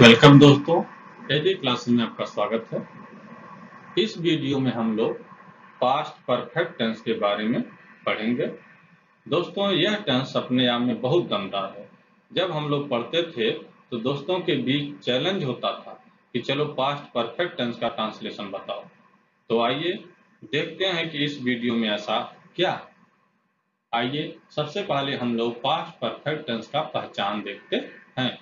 Welcome दोस्तों, AD class में आपका स्वागत है। इस वीडियो में हम लोग पास्ट परफेक्ट टेंस के बारे में पढ़ेंगे। दोस्तों, यह टेंस अपने आप में बहुत दमदार है। जब हम लोग पढ़ते थे तो दोस्तों के बीच चैलेंज होता था कि चलो पास्ट परफेक्ट टेंस का ट्रांसलेशन बताओ। तो आइए देखते हैं कि इस वीडियो में ऐसा क्या है। आइए सबसे पहले हम लोग पास्ट परफेक्ट टेंस का पहचान देखते हैं।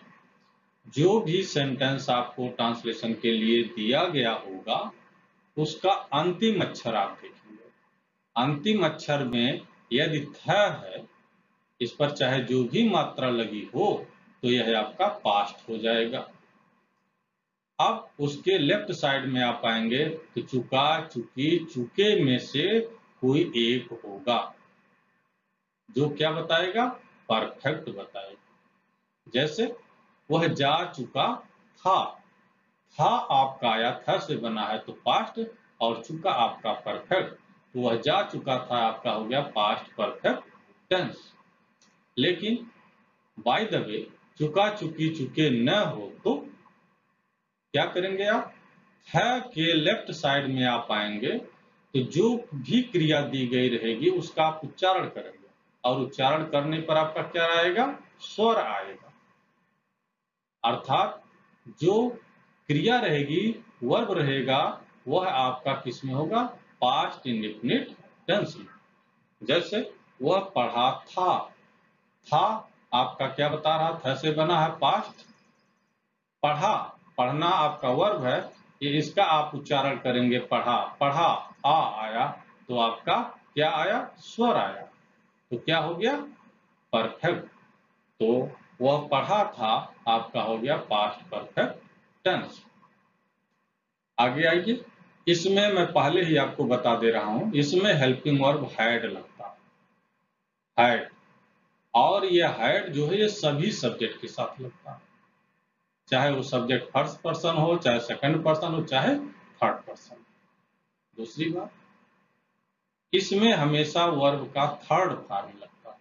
जो भी सेंटेंस आपको ट्रांसलेशन के लिए दिया गया होगा उसका अंतिम अक्षर आप देखेंगे। अंतिम अक्षर में यदि थ है, इस पर चाहे जो भी मात्रा लगी हो तो यह आपका पास्ट हो जाएगा। अब उसके लेफ्ट साइड में आप आएंगे तो चुका, चुकी, चुके में से कोई एक होगा जो क्या बताएगा? परफेक्ट बताएगा। जैसे वह जा चुका था आपका आया था से बना है तो पास्ट, और चुका आपका परफेक्ट, तो वह जा चुका था आपका हो गया पास्ट परफेक्ट टेंस। लेकिन बाय द वे चुका, चुकी, चुके न हो तो क्या करेंगे आप? है के लेफ्ट साइड में आप आएंगे तो जो भी क्रिया दी गई रहेगी उसका आप उच्चारण करेंगे, और उच्चारण करने पर आपका क्या आएगा? स्वर आएगा। अर्थात जो क्रिया रहेगी, वर्ब रहेगा, वह आपका किस में होगा? पास्ट इंडेफिनिट टेंस में। जैसे वह पढ़ा था आपका क्या बता रहा था से बना है पास्ट। पढ़ा, पढ़ना आपका वर्ब है, ये इसका आप उच्चारण करेंगे पढ़ा, पढ़ा आ आया तो आपका क्या आया? स्वर आया। तो क्या हो गया? परफेक्ट। तो वह पढ़ा था आपका हो गया पास्ट परफेक्ट टेंस। आगे आइए, इसमें मैं पहले ही आपको बता दे रहा हूं, इसमें हेल्पिंग वर्ब हैड लगता है, हैड। और यह हैड जो है ये सभी सब्जेक्ट के साथ लगता है, चाहे वो सब्जेक्ट फर्स्ट पर्सन हो, चाहे सेकंड पर्सन हो, चाहे थर्ड पर्सन। दूसरी बात, इसमें हमेशा वर्ब का थर्ड फॉर्म लगता है।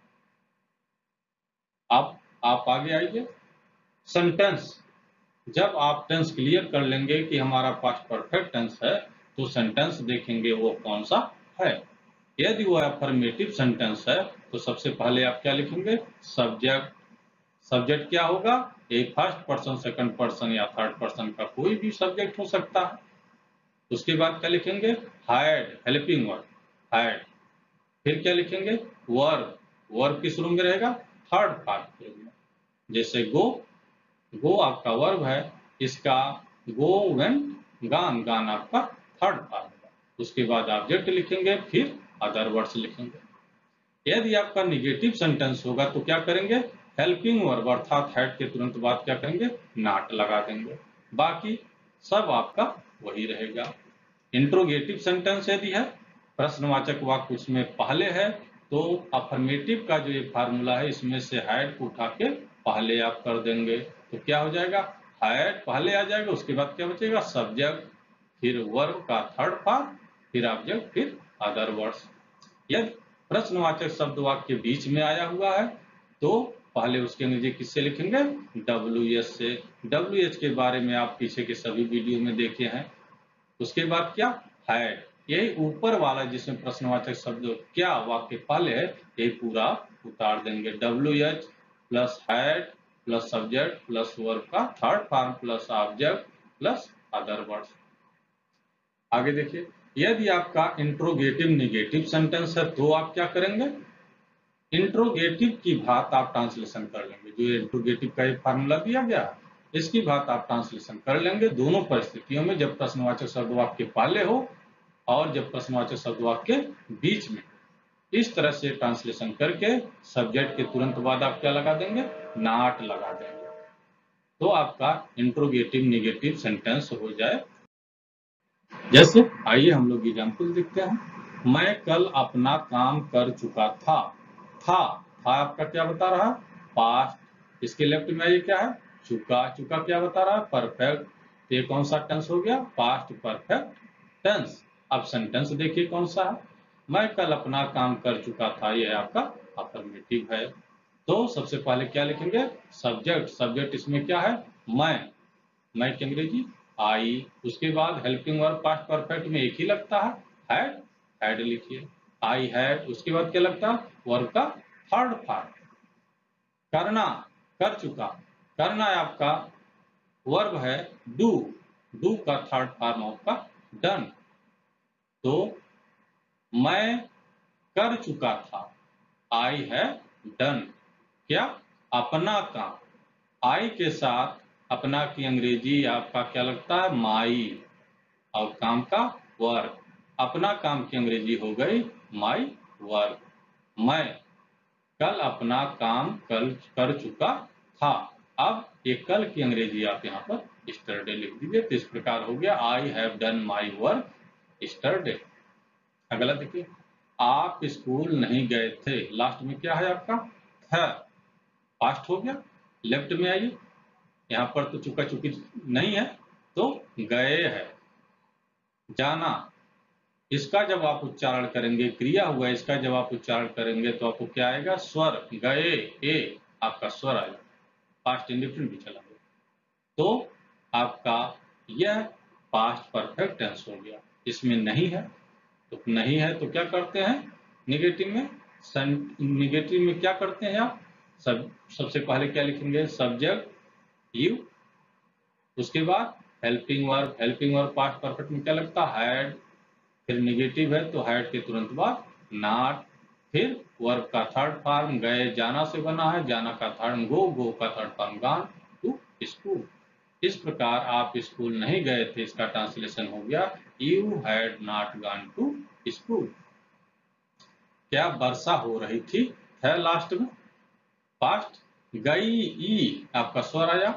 अब आप आगे आइए, सेंटेंस। जब आप टेंस क्लियर कर लेंगे कि हमारा पास्ट परफेक्ट टेंस है तो सेंटेंस देखेंगे वो कौन सा है। यदि वो अफर्मेटिव सेंटेंस है तो सबसे पहले आप क्या लिखेंगे? सब्जेक्ट। सब्जेक्ट क्या होगा? एक फर्स्ट पर्सन, सेकंड पर्सन या थर्ड पर्सन का कोई भी सब्जेक्ट हो सकता है। उसके बाद क्या लिखेंगे? Had, helping verb, had. फिर क्या लिखेंगे? वर्ब। वर्ब किस रूम में रहेगा? थर्ड पार्ट के रूम में। जैसे गो, गो आपका वर्ब है, इसका गो वेंट गान, गान आपका थर्ड पार्ट है। उसके बाद ऑब्जेक्ट लिखेंगे, फिर अदर वर्ड्स लिखेंगे। यदि आपका निगेटिव सेंटेंस होगा तो क्या करेंगे? हेल्पिंग वर्ब अर्थात हैड के तुरंत बाद क्या करेंगे? नॉट लगा देंगे। बाकी सब आपका वही रहेगा। इंट्रोगेटिव सेंटेंस यदि है, प्रश्नवाचक वाक्य उसमें पहले है, तो अफर्मेटिव का जो ये फार्मूला है इसमें से हैड को उठा के पहले आप कर देंगे तो क्या हो जाएगा? हैड पहले आ जाएगा, उसके बाद क्या बचेगा? सब्जेक्ट, फिर वर्ब का थर्ड फॉर्म, फिर ऑब्जेक्ट, फिर अदर वर्ड्स। यदि प्रश्नवाचक शब्द वाक्य बीच में आया हुआ है तो पहले उसके नीचे किससे लिखेंगे? WH से। WH के बारे में आप पीछे के सभी वीडियो में देखे हैं। उसके बाद क्या? हैड। यही ऊपर वाला जिसमें प्रश्नवाचक शब्द क्या वाक्य पहले है, यही पूरा उतार देंगे। WH plus had plus subject plus verb का third form plus object plus other words. आगे देखिए, यदि आपका इंट्रोगेटिव निगेटिव सेंटेंस है तो आप क्या करेंगे? इंट्रोगेटिव की बात आप ट्रांसलेशन कर लेंगे। जो इंट्रोगेटिव का एक फार्मूला दिया गया है इसकी बात आप ट्रांसलेशन कर लेंगे दोनों परिस्थितियों में, जब प्रश्नवाचक शब्द वाक्य पहले हो और जब प्रश्नवाचक शब्द वाक्य बीच में। इस तरह से ट्रांसलेशन करके सब्जेक्ट के तुरंत बाद आप क्या लगा देंगे? नॉट लगा देंगे, तो आपका इंट्रोगेटिव निगेटिव सेंटेंस हो जाए। जैसे आइए हम लोग एग्जाम्पल देखते हैं। मैं कल अपना काम कर चुका था आपका क्या बता रहा है? पास्ट। इसके लेफ्ट में ये क्या है? चुका। चुका क्या बता रहा है? परफेक्ट। तो ये कौन सा टेंस हो गया? Past perfect tense. अब सेंटेंस देखिए कौन सा है? मैं कल अपना काम कर चुका था, ये आपका अफर्मेटिव है। तो सबसे पहले क्या लिखेंगे? सब्जेक्ट। सब्जेक्ट इसमें क्या है? मैं। मैं की अंग्रेजी आई। उसके बाद हेल्पिंग वर्ब पास्ट परफेक्ट में एक ही लगता है, हैड, हैड लिखिए, आई हैड। उसके बाद क्या लगता है, वर्ब का थर्ड पार्ट, करना, कर चुका। करना है आपका वर्ब है डू, डू का थर्ड फॉर्म आपका डन। तो मैं कर चुका था, आई है डन, क्या, अपना काम। आई के साथ अपना की अंग्रेजी आपका क्या लगता है, माई, और काम का वर्क। अपना काम की अंग्रेजी हो गई माई वर्क। मैं कल अपना काम कल कर चुका था। अब ये कल की अंग्रेजी आप यहाँ पर यस्टरडे लिख दीजिए। तो इस प्रकार हो गया I have done my work yesterday. अगला देखिए, आप स्कूल नहीं गए थे, लास्ट में क्या है आपका था, पास्ट हो गया। लेफ्ट में आइए, यहाँ पर तो चुका चुकी नहीं है, तो गए है। जाना, इसका जब आप उच्चारण करेंगे, क्रिया हुआ इसका जब आप उच्चारण करेंगे तो आपको क्या आएगा, स्वर, गए, ए आपका स्वर आएगा, पास्ट इंडिफिनिट भी चला गया। तो आपका यह पास्ट परफेक्ट टेंस हो गया। इसमें नहीं है, तो नहीं है तो क्या करते हैं निगेटिव में, निगेटिव में क्या करते हैं आप, सबसे पहले क्या लिखेंगे, सब्जेक्ट यू। उसके बाद helping verb, helping verb past perfect में क्या लगता है, हैड। फिर निगेटिव है तो हैड के तुरंत बाद नॉट। फिर वर्ब का थर्ड फॉर्म गए, जाना से बना है, जाना का थर्ड गो, गो का third form gone to school. इस प्रकार आप स्कूल नहीं गए थे, इसका ट्रांसलेशन हो गया you had not gone to school. क्या वर्षा हो रही थी, है लास्ट में, पास्ट। गई, ई आपका स्वर आया,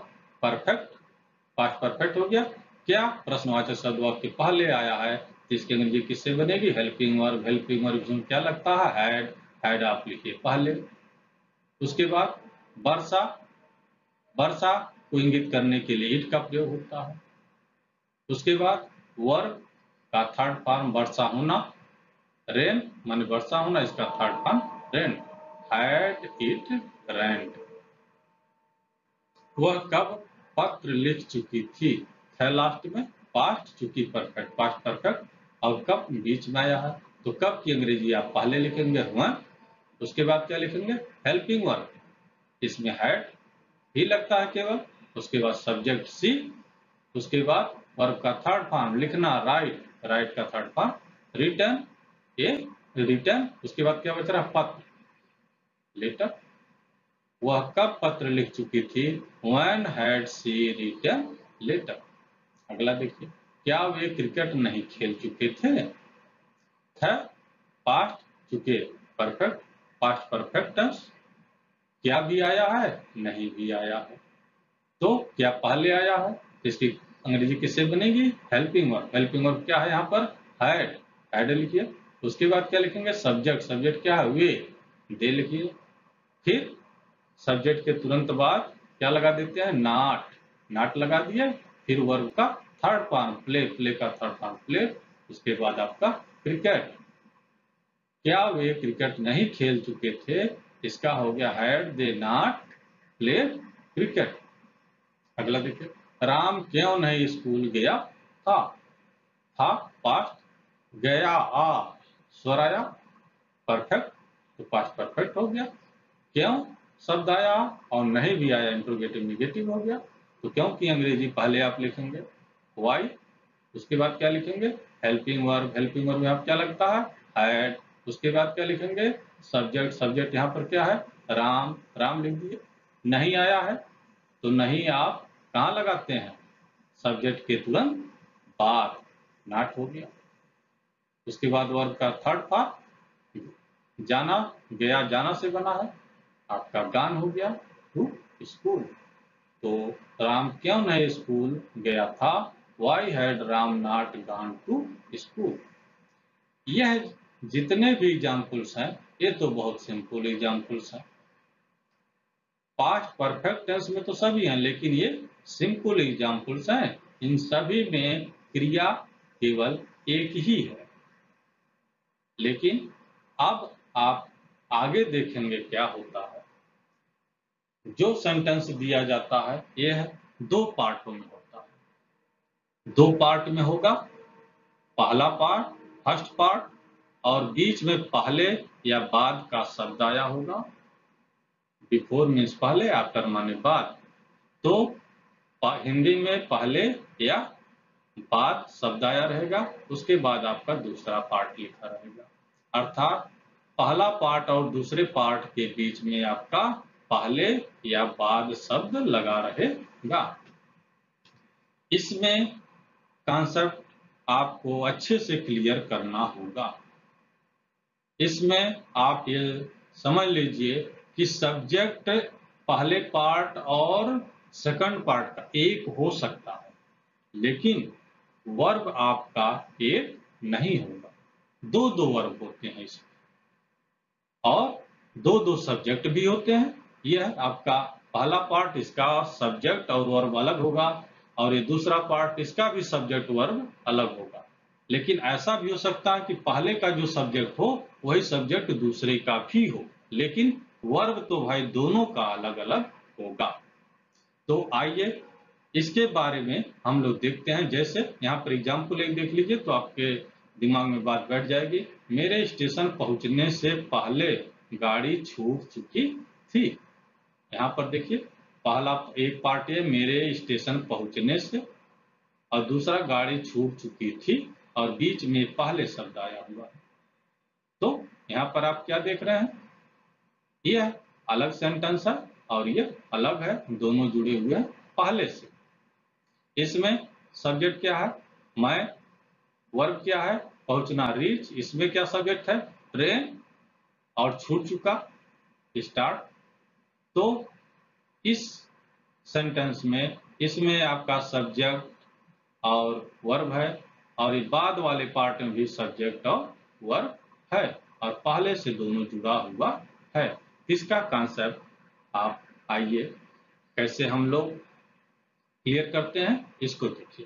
परफेक्ट, पास्ट परफेक्ट हो गया। क्या प्रश्नवाचक शब्द वाक्य पहले आया है, तो इसकी अंग्रेजी किससे बनेगी, हेल्पिंग वर्ब। हेल्पिंग वर्ब में क्या लगता है, हैड, हैड आप लिखिए पहले। उसके बाद वर्षा, वर्षा को इंगित करने के लिए इट का प्रयोग होता है। उसके बाद वर्ब का थर्ड फॉर्म वर्षा होना, रेन माने वर्षा होना, इसका third form rain, had it रेन्ड। वह कब पत्र लिख चुकी थी, है लास्ट में, पास्ट, चुकी परफेक्ट, पास्ट परफेक्ट, और कब बीच में आया है। तो कब की अंग्रेजी आप पहले लिखेंगे हुआ, उसके बाद क्या लिखेंगे, हेल्पिंग वर्ब, इसमें हैड ही लगता है केवल। उसके बाद सब्जेक्ट सी, उसके बाद वर्ब का थर्ड फॉर्म लिखना, राइट, राइट का थर्ड फॉर्म रिटर्न, ए रिटर्न। उसके बाद क्या बच रहा है, पत्र, लेटर। वह कब पत्र लिख चुकी थी, when had she written letter। अगला देखिए, क्या वे क्रिकेट नहीं खेल चुके थे, पास्ट, चुके परफेक्ट, पास्ट परफेक्ट टेंस। क्या भी आया है, नहीं भी आया है। तो क्या पहले आया है, इसकी अंग्रेजी किससे बनेगी, हेल्पिंग वर्ब। हेल्पिंग वर्ब क्या है यहाँ पर, हैड, हैड लिखिए। उसके बाद क्या लिखेंगे, सब्जेक्ट, सब्जेक्ट क्या है, वे, दे लिखिए। फिर सब्जेक्ट के तुरंत बाद क्या लगा देते हैं, नॉट, नॉट लगा दिया। फिर वर्ब का थर्ड फॉर्म प्ले, प्ले का थर्ड फॉर्म प्ले। उसके बाद आपका क्रिकेट, क्या वे क्रिकेट नहीं खेल चुके थे, इसका हो गया had they not play cricket. अगला देखिए, राम क्यों नहीं स्कूल गया था पास्ट, गया आ स्वर आया, परफेक्ट, तो पास्ट परफेक्ट हो गया। क्यों शब्द आया और नहीं भी आया, इंट्रोगेटिव निगेटिव हो गया। तो क्यों की अंग्रेजी पहले आप लिखेंगे वाई। उसके बाद क्या लिखेंगे, हेल्पिंग वर्ब, हेल्पिंग वर्ब में आप क्या लगता है, हैड। उसके बाद क्या लिखेंगे, सब्जेक्ट, सब्जेक्ट यहाँ पर क्या है, राम, राम लिख दिए। नहीं आया है तो नहीं आप कहाँ लगाते हैं, सब्जेक्ट के तुरंत बाद, नॉट हो गया। उसके बाद वर्ब का थर्ड पार्ट, जाना, गया जाना से बना है, आपका गान हो गया टू स्कूल। तो राम क्यों नहीं स्कूल गया था, why had Ram not gone to school. यह जितने भी एग्जाम्पल्स हैं, ये तो बहुत सिंपल एग्जाम्पल्स हैं। पास्ट परफेक्ट टेंस में तो सभी हैं, लेकिन ये सिंपल एग्जाम्पल्स हैं। इन सभी में क्रिया केवल एक ही है। लेकिन अब आप आगे देखेंगे क्या होता है। जो सेंटेंस दिया जाता है यह दो पार्टों में होता है। दो पार्ट में होगा, पहला पार्ट फर्स्ट पार्ट, और बीच में पहले या बाद का शब्द आया होगा। बिफोर मीन्स पहले, आफ्टर माने बाद। तो हिंदी में पहले या बाद शब्द आया रहेगा, उसके बाद आपका दूसरा पार्ट लिखा रहेगा। अर्थात पहला पार्ट और दूसरे पार्ट के बीच में आपका पहले या बाद शब्द लगा रहेगा। इसमें कॉन्सेप्ट आपको अच्छे से क्लियर करना होगा। इसमें आप ये समझ लीजिए कि सब्जेक्ट पहले पार्ट और सेकंड पार्ट का एक हो सकता है, लेकिन वर्ब आपका एक नहीं होगा। दो दो वर्ब होते हैं इसमें, और दो दो सब्जेक्ट भी होते हैं। यह आपका पहला पार्ट, इसका सब्जेक्ट और वर्ब अलग होगा, और ये दूसरा पार्ट, इसका भी सब्जेक्ट वर्ब अलग होगा। लेकिन ऐसा भी हो सकता है कि पहले का जो सब्जेक्ट हो वही सब्जेक्ट दूसरे का भी हो, लेकिन वर्ब तो भाई दोनों का अलग अलग होगा। तो आइए इसके बारे में हम लोग देखते हैं। जैसे यहाँ पर एग्जाम्पल एक देख लीजिए तो आपके दिमाग में बात बैठ जाएगी। मेरे स्टेशन पहुंचने से पहले गाड़ी छूट चुकी थी। यहाँ पर देखिए, पहला एक पार्ट है मेरे स्टेशन पहुंचने से, और दूसरा गाड़ी छूट चुकी थी, और बीच में पहले शब्द आया हुआ। तो यहाँ पर आप क्या देख रहे हैं, यह अलग सेंटेंस है और ये अलग है, दोनों जुड़े हुए हैं पहले से। इसमें सब्जेक्ट क्या है, मैं। वर्ब क्या है, पहुंचना, रीच। इसमें क्या सब्जेक्ट है, ट्रेन। और छूट चुका, स्टार्ट। तो इस सेंटेंस में इसमें आपका सब्जेक्ट और वर्ब है, और इस बाद वाले पार्ट में भी सब्जेक्ट और वर्ब है, और पहले से दोनों जुड़ा हुआ है। इसका कॉन्सेप्ट आप आइए कैसे हम लोग क्लियर करते हैं, इसको देखिए।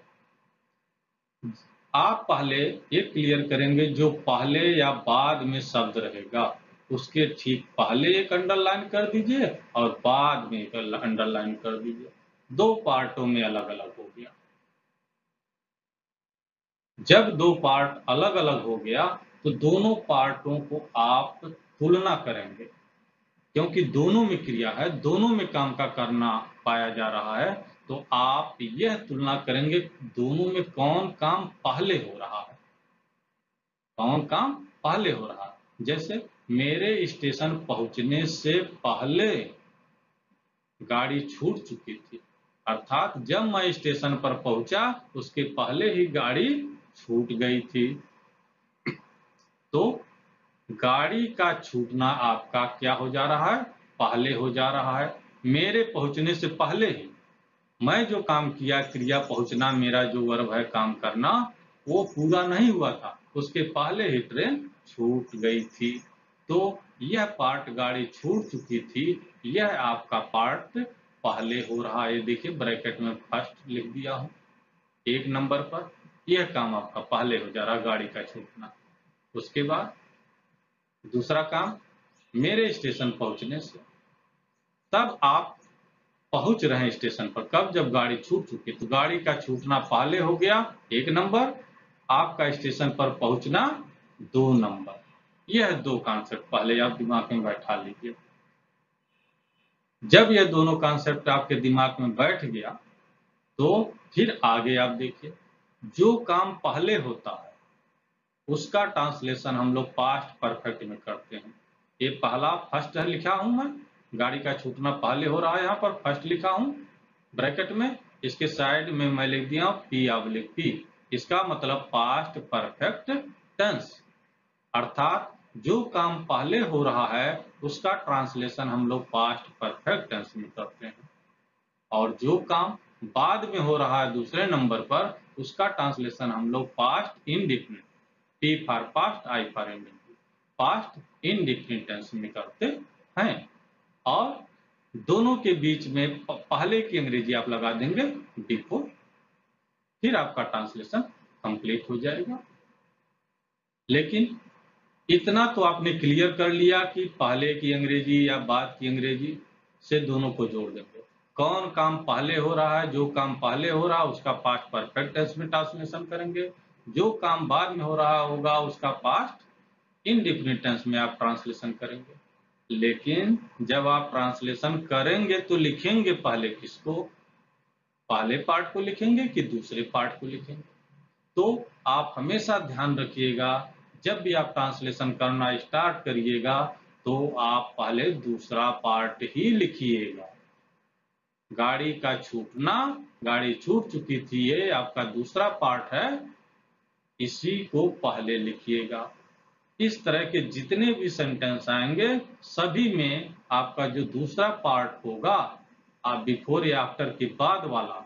आप पहले ये क्लियर करेंगे, जो पहले या बाद में शब्द रहेगा उसके ठीक पहले एक अंडरलाइन कर दीजिए और बाद में एक अंडरलाइन कर दीजिए। दो पार्टों में अलग अलग हो गया। जब दो पार्ट अलग अलग हो गया तो दोनों पार्टों को आप तुलना करेंगे, क्योंकि दोनों में क्रिया है, दोनों में काम का करना पाया जा रहा है। तो आप यह तुलना करेंगे दोनों में कौन काम पहले हो रहा है, कौन काम पहले हो रहा है। जैसे मेरे स्टेशन पहुंचने से पहले गाड़ी छूट चुकी थी, अर्थात जब मैं स्टेशन पर पहुंचा उसके पहले ही गाड़ी छूट गई थी। तो गाड़ी का छूटना आपका क्या हो जा रहा है, पहले हो जा रहा है। मेरे पहुंचने से पहले ही मैं जो काम किया, क्रिया पहुंचना, मेरा जो वर्ब है काम करना, वो पूरा नहीं हुआ था, उसके पहले ही ट्रेन छूट गई थी। तो यह पार्ट गाड़ी छूट चुकी थी, यह आपका पार्ट पहले हो रहा है। देखिए ब्रैकेट में फर्स्ट लिख दिया हूं एक नंबर पर, यह काम आपका पहले हो जा रहा है, गाड़ी का छूटना। उसके बाद दूसरा काम, मेरे स्टेशन पहुंचने से, तब आप पहुंच रहे हैं स्टेशन पर, कब, जब गाड़ी छूट चुकी। तो गाड़ी का छूटना पहले हो गया एक नंबर, आपका स्टेशन पर पहुंचना दो नंबर। यह दो कॉन्सेप्ट पहले आप दिमाग में बैठा लीजिए। जब यह दोनों कॉन्सेप्ट आपके दिमाग में बैठ गया तो फिर आगे आप देखिए, जो काम पहले होता है उसका ट्रांसलेशन हम लोग पास्ट परफेक्ट में करते हैं। ये पहला फर्स्ट है लिखा हूं मैं, गाड़ी का छूटना पहले हो रहा है, यहाँ पर फर्स्ट लिखा हूं ब्रैकेट में, इसके साइड में मैं लिख दिया P। इसका मतलब पास्ट परफेक्ट टेंस, अर्थात जो काम पहले हो रहा है उसका ट्रांसलेशन हम लोग पास्ट परफेक्ट टेंस में करते हैं, और जो काम बाद में हो रहा है दूसरे नंबर पर, उसका ट्रांसलेशन हम लोग past indefinite, P for past, I for indefinite, past indefinite tense में करते हैं। और दोनों के बीच में पहले की अंग्रेजी आप लगा देंगे बिफोर, फिर आपका ट्रांसलेशन कंप्लीट हो जाएगा। लेकिन इतना तो आपने क्लियर कर लिया कि पहले की अंग्रेजी या बाद की अंग्रेजी से दोनों को जोड़ देंगे। कौन काम पहले हो रहा है, जो काम पहले हो रहा है उसका पास्ट परफेक्ट टेंस में ट्रांसलेशन करेंगे, जो काम बाद में हो रहा होगा उसका पास्ट इंडेफिनिट टेंस में आप ट्रांसलेशन करेंगे। लेकिन जब आप ट्रांसलेशन करेंगे तो लिखेंगे पहले किसको, पहले पार्ट को लिखेंगे कि दूसरे पार्ट को लिखेंगे। तो आप हमेशा ध्यान रखिएगा, जब भी आप ट्रांसलेशन करना स्टार्ट करिएगा तो आप पहले दूसरा पार्ट ही लिखिएगा। गाड़ी का छूटना, गाड़ी छूट चुकी थी, ये आपका दूसरा पार्ट है, इसी को पहले लिखिएगा। इस तरह के जितने भी सेंटेंस आएंगे सभी में आपका जो दूसरा पार्ट होगा, आप बिफोर या आफ्टर के बाद वाला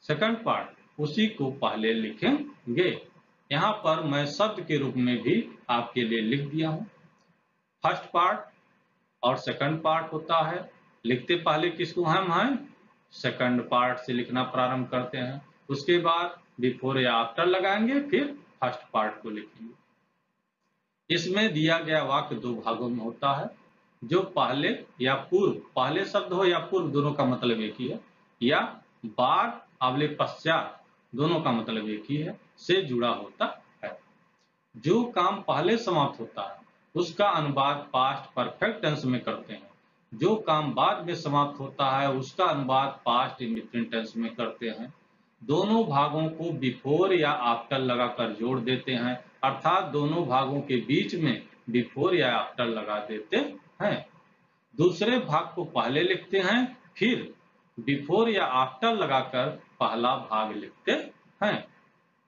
सेकंड पार्ट उसी को पहले लिखेंगे। यहाँ पर मैं शब्द के रूप में भी आपके लिए लिख दिया हूँ। फर्स्ट पार्ट और सेकंड पार्ट होता है, लिखते पहले किसको हम हैं, सेकंड पार्ट से लिखना प्रारंभ करते हैं, उसके बाद बिफोर या आफ्टर लगाएंगे, फिर फर्स्ट पार्ट को लिखेंगे। इसमें दिया गया वाक्य दो भागों में होता है, जो पहले या पूर्व, पहले शब्द हो या पूर्व दोनों का मतलब एक ही है, या बाद अगले पश्चात दोनों का मतलब एक ही है, से जुड़ा होता है। जो काम पहले समाप्त होता है उसका अनुवाद पास्ट परफेक्ट टेंस में करते हैं, जो काम बाद में समाप्त होता है उसका अनुवाद पास्ट इंडेफिनिट टेंस में करते हैं। दोनों भागों को बिफोर या आफ्टर लगाकर जोड़ देते हैं, अर्थात दोनों भागों के बीच में बिफोर या आफ्टर लगा देते हैं। दूसरे भाग को पहले लिखते हैं, फिर बिफोर या आफ्टर लगाकर पहला भाग लिखते हैं।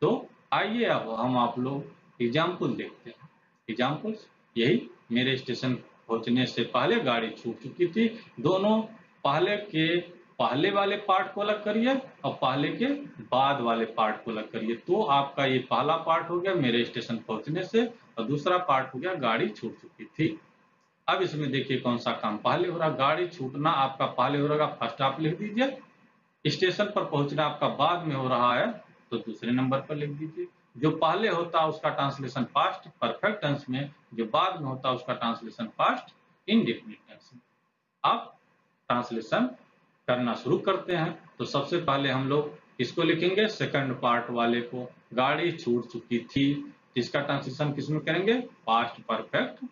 तो आइए अब हम आप लोग एग्जाम्पल देखते हैं। एग्जाम्पल्स यही, मेरे स्टेशन पहुंचने से पहले गाड़ी छूट चुकी थी, दोनों पहले के पहले वाले पार्ट को अलग करिए और पहले के बाद वाले पार्ट को अलग करिए। तो आपका ये पहला पार्ट हो गया मेरे स्टेशन पहुंचने से, और दूसरा पार्ट हो गया गाड़ी छूट चुकी थी। अब इसमें देखिए कौन सा काम पहले हो रहा, गाड़ी छूटना आपका पहले हो रहा, फर्स्ट आप लिख दीजिए। स्टेशन पर पहुंचना आपका बाद में हो रहा है तो दूसरे नंबर पर लिख दीजिए। जो पहले होता है उसका ट्रांसलेशन पास्ट परफेक्ट टेंस में, जो बाद में होता है उसका ट्रांसलेशन पास्ट इंडेफिनिट टेंस में। अब ट्रांसलेशन करना शुरू करते हैं। तो सबसे पहले हम लोग किसको लिखेंगे, सेकंड पार्ट वाले को, गाड़ी छूट चुकी थी, इसका ट्रांसलेशन किसमें करेंगे, पास्ट परफेक्ट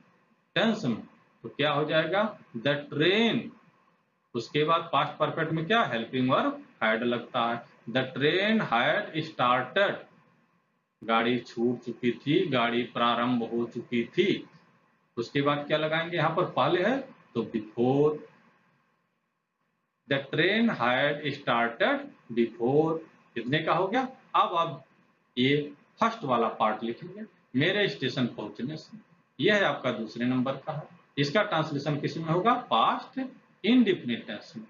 टेंस में। तो क्या हो जाएगा, द ट्रेन, उसके बाद पास्ट परफेक्ट में क्या हेल्पिंग वर्ब हैड लगता है, द ट्रेन हैड स्टार्टेड, गाड़ी छूट चुकी थी, गाड़ी प्रारंभ हो चुकी थी। उसके बाद क्या लगाएंगे, यहां पर पहले है तो before, the train had started before, कितने का हो गया। अब ये फर्स्ट वाला पार्ट लिखेंगे, मेरे स्टेशन पहुंचने से, यह है आपका दूसरे नंबर का है, इसका ट्रांसलेशन किस में होगा, पास्ट इंडेफिनिट टेंस में।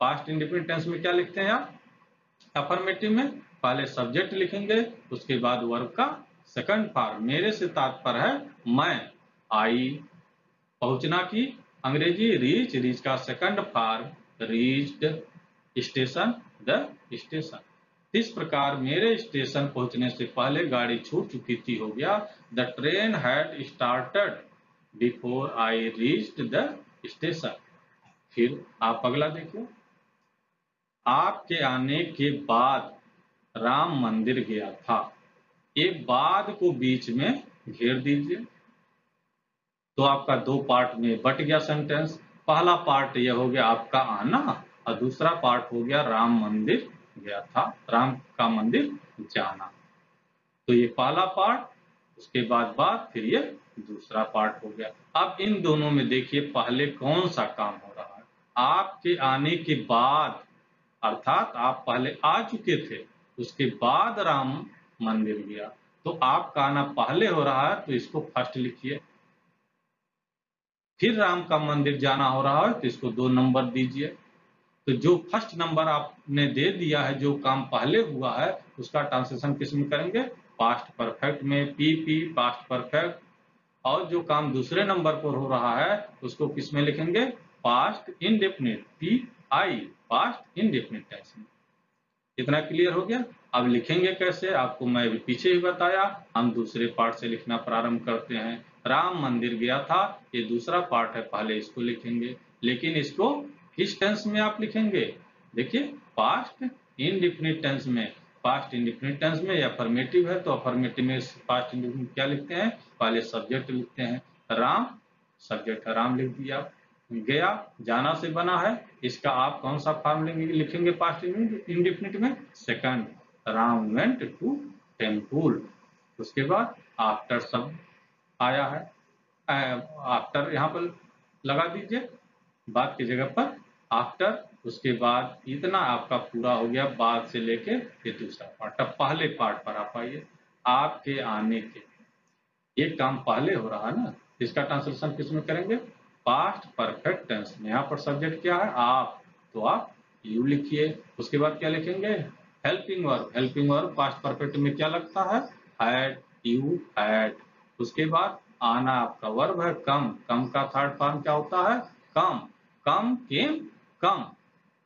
पास्ट इंडेफिनिट टेंस में क्या लिखते हैं आप, अफर्मेटिव में पहले सब्जेक्ट लिखेंगे, उसके बाद वर्ब का सेकंड फॉर्म, मेरे से तात्पर्य है मैं, आई, पहुंचना की अंग्रेजी रीच, रीच का second form reached, station the station. इस प्रकार मेरे स्टेशन पहुंचने से पहले गाड़ी छूट चुकी थी हो गया, the train had started before I reached the station. फिर आप अगला देखिए, आपके आने के बाद राम मंदिर गया था, एक बाद को बीच में घेर दीजिए। तो आपका दो पार्ट में बट गया सेंटेंस, पहला पार्ट यह हो गया आपका आना, और दूसरा पार्ट हो गया राम मंदिर गया था, राम का मंदिर जाना। तो ये पहला पार्ट, उसके बाद फिर ये दूसरा पार्ट हो गया। अब इन दोनों में देखिए पहले कौन सा काम हो रहा है, आपके आने के बाद, अर्थात आप पहले आ चुके थे, उसके बाद राम मंदिर गया, तो आपका आना पहले हो रहा है तो इसको फर्स्ट लिखिए। फिर राम का मंदिर जाना हो रहा है तो इसको 2 नंबर दीजिए। तो जो फर्स्ट नंबर आपने दे दिया है, जो काम पहले हुआ है उसका ट्रांसलेशन किस में करेंगे, पास्ट परफेक्ट में, पी पास्ट परफेक्ट। और जो काम दूसरे नंबर पर हो रहा है उसको किस में लिखेंगे, past indefinite, PI, past indefinite tense में। इतना क्लियर हो गया। अब लिखेंगे कैसे, आपको मैं अभी पीछे ही बताया, हम दूसरे पार्ट से लिखना प्रारंभ करते हैं। राम मंदिर गया था, ये दूसरा पार्ट है, पहले इसको लिखेंगे, लेकिन इसको किस टेंस में आप लिखेंगे, देखिए पास्ट इंडेफिनिट टेंस में, पास्ट इंडेफिनिट टेंस में अफर्मेटिव है तो अफर्मेटिव में पास्ट इंडेफिनिट क्या लिखते हैं, पहले सब्जेक्ट लिखते हैं। राम, सब्जेक्ट राम लिख दिया। गया जाना से बना है, इसका आप कौन सा फॉर्म लिखेंगे पास्ट इंडेफिनिट में, second, Ram went to temple. उसके बाद आफ्टर शब्द आया है, आफ्टर यहाँ पर लगा दीजिए बाद की जगह पर आफ्टर। उसके बाद इतना आपका पूरा हो गया, बाद से लेके ये दूसरा पार्ट। अब पहले पार्ट पर आप आइए, आपके आने के, ये काम पहले हो रहा है ना, इसका ट्रांसलेशन किस में करेंगे, पास्ट परफेक्ट टेंस में। यहाँ पर सब्जेक्ट क्या है, आप, तो आप यू लिखिए। उसके बाद क्या लिखेंगे, helping verb. Helping verb past perfect में क्या लगता है, हैड, यू हैड। उसके बाद आना आपका वर्ब है, कम। कम का थर्ड फॉर्म क्या होता है, कम। कम केम, कम,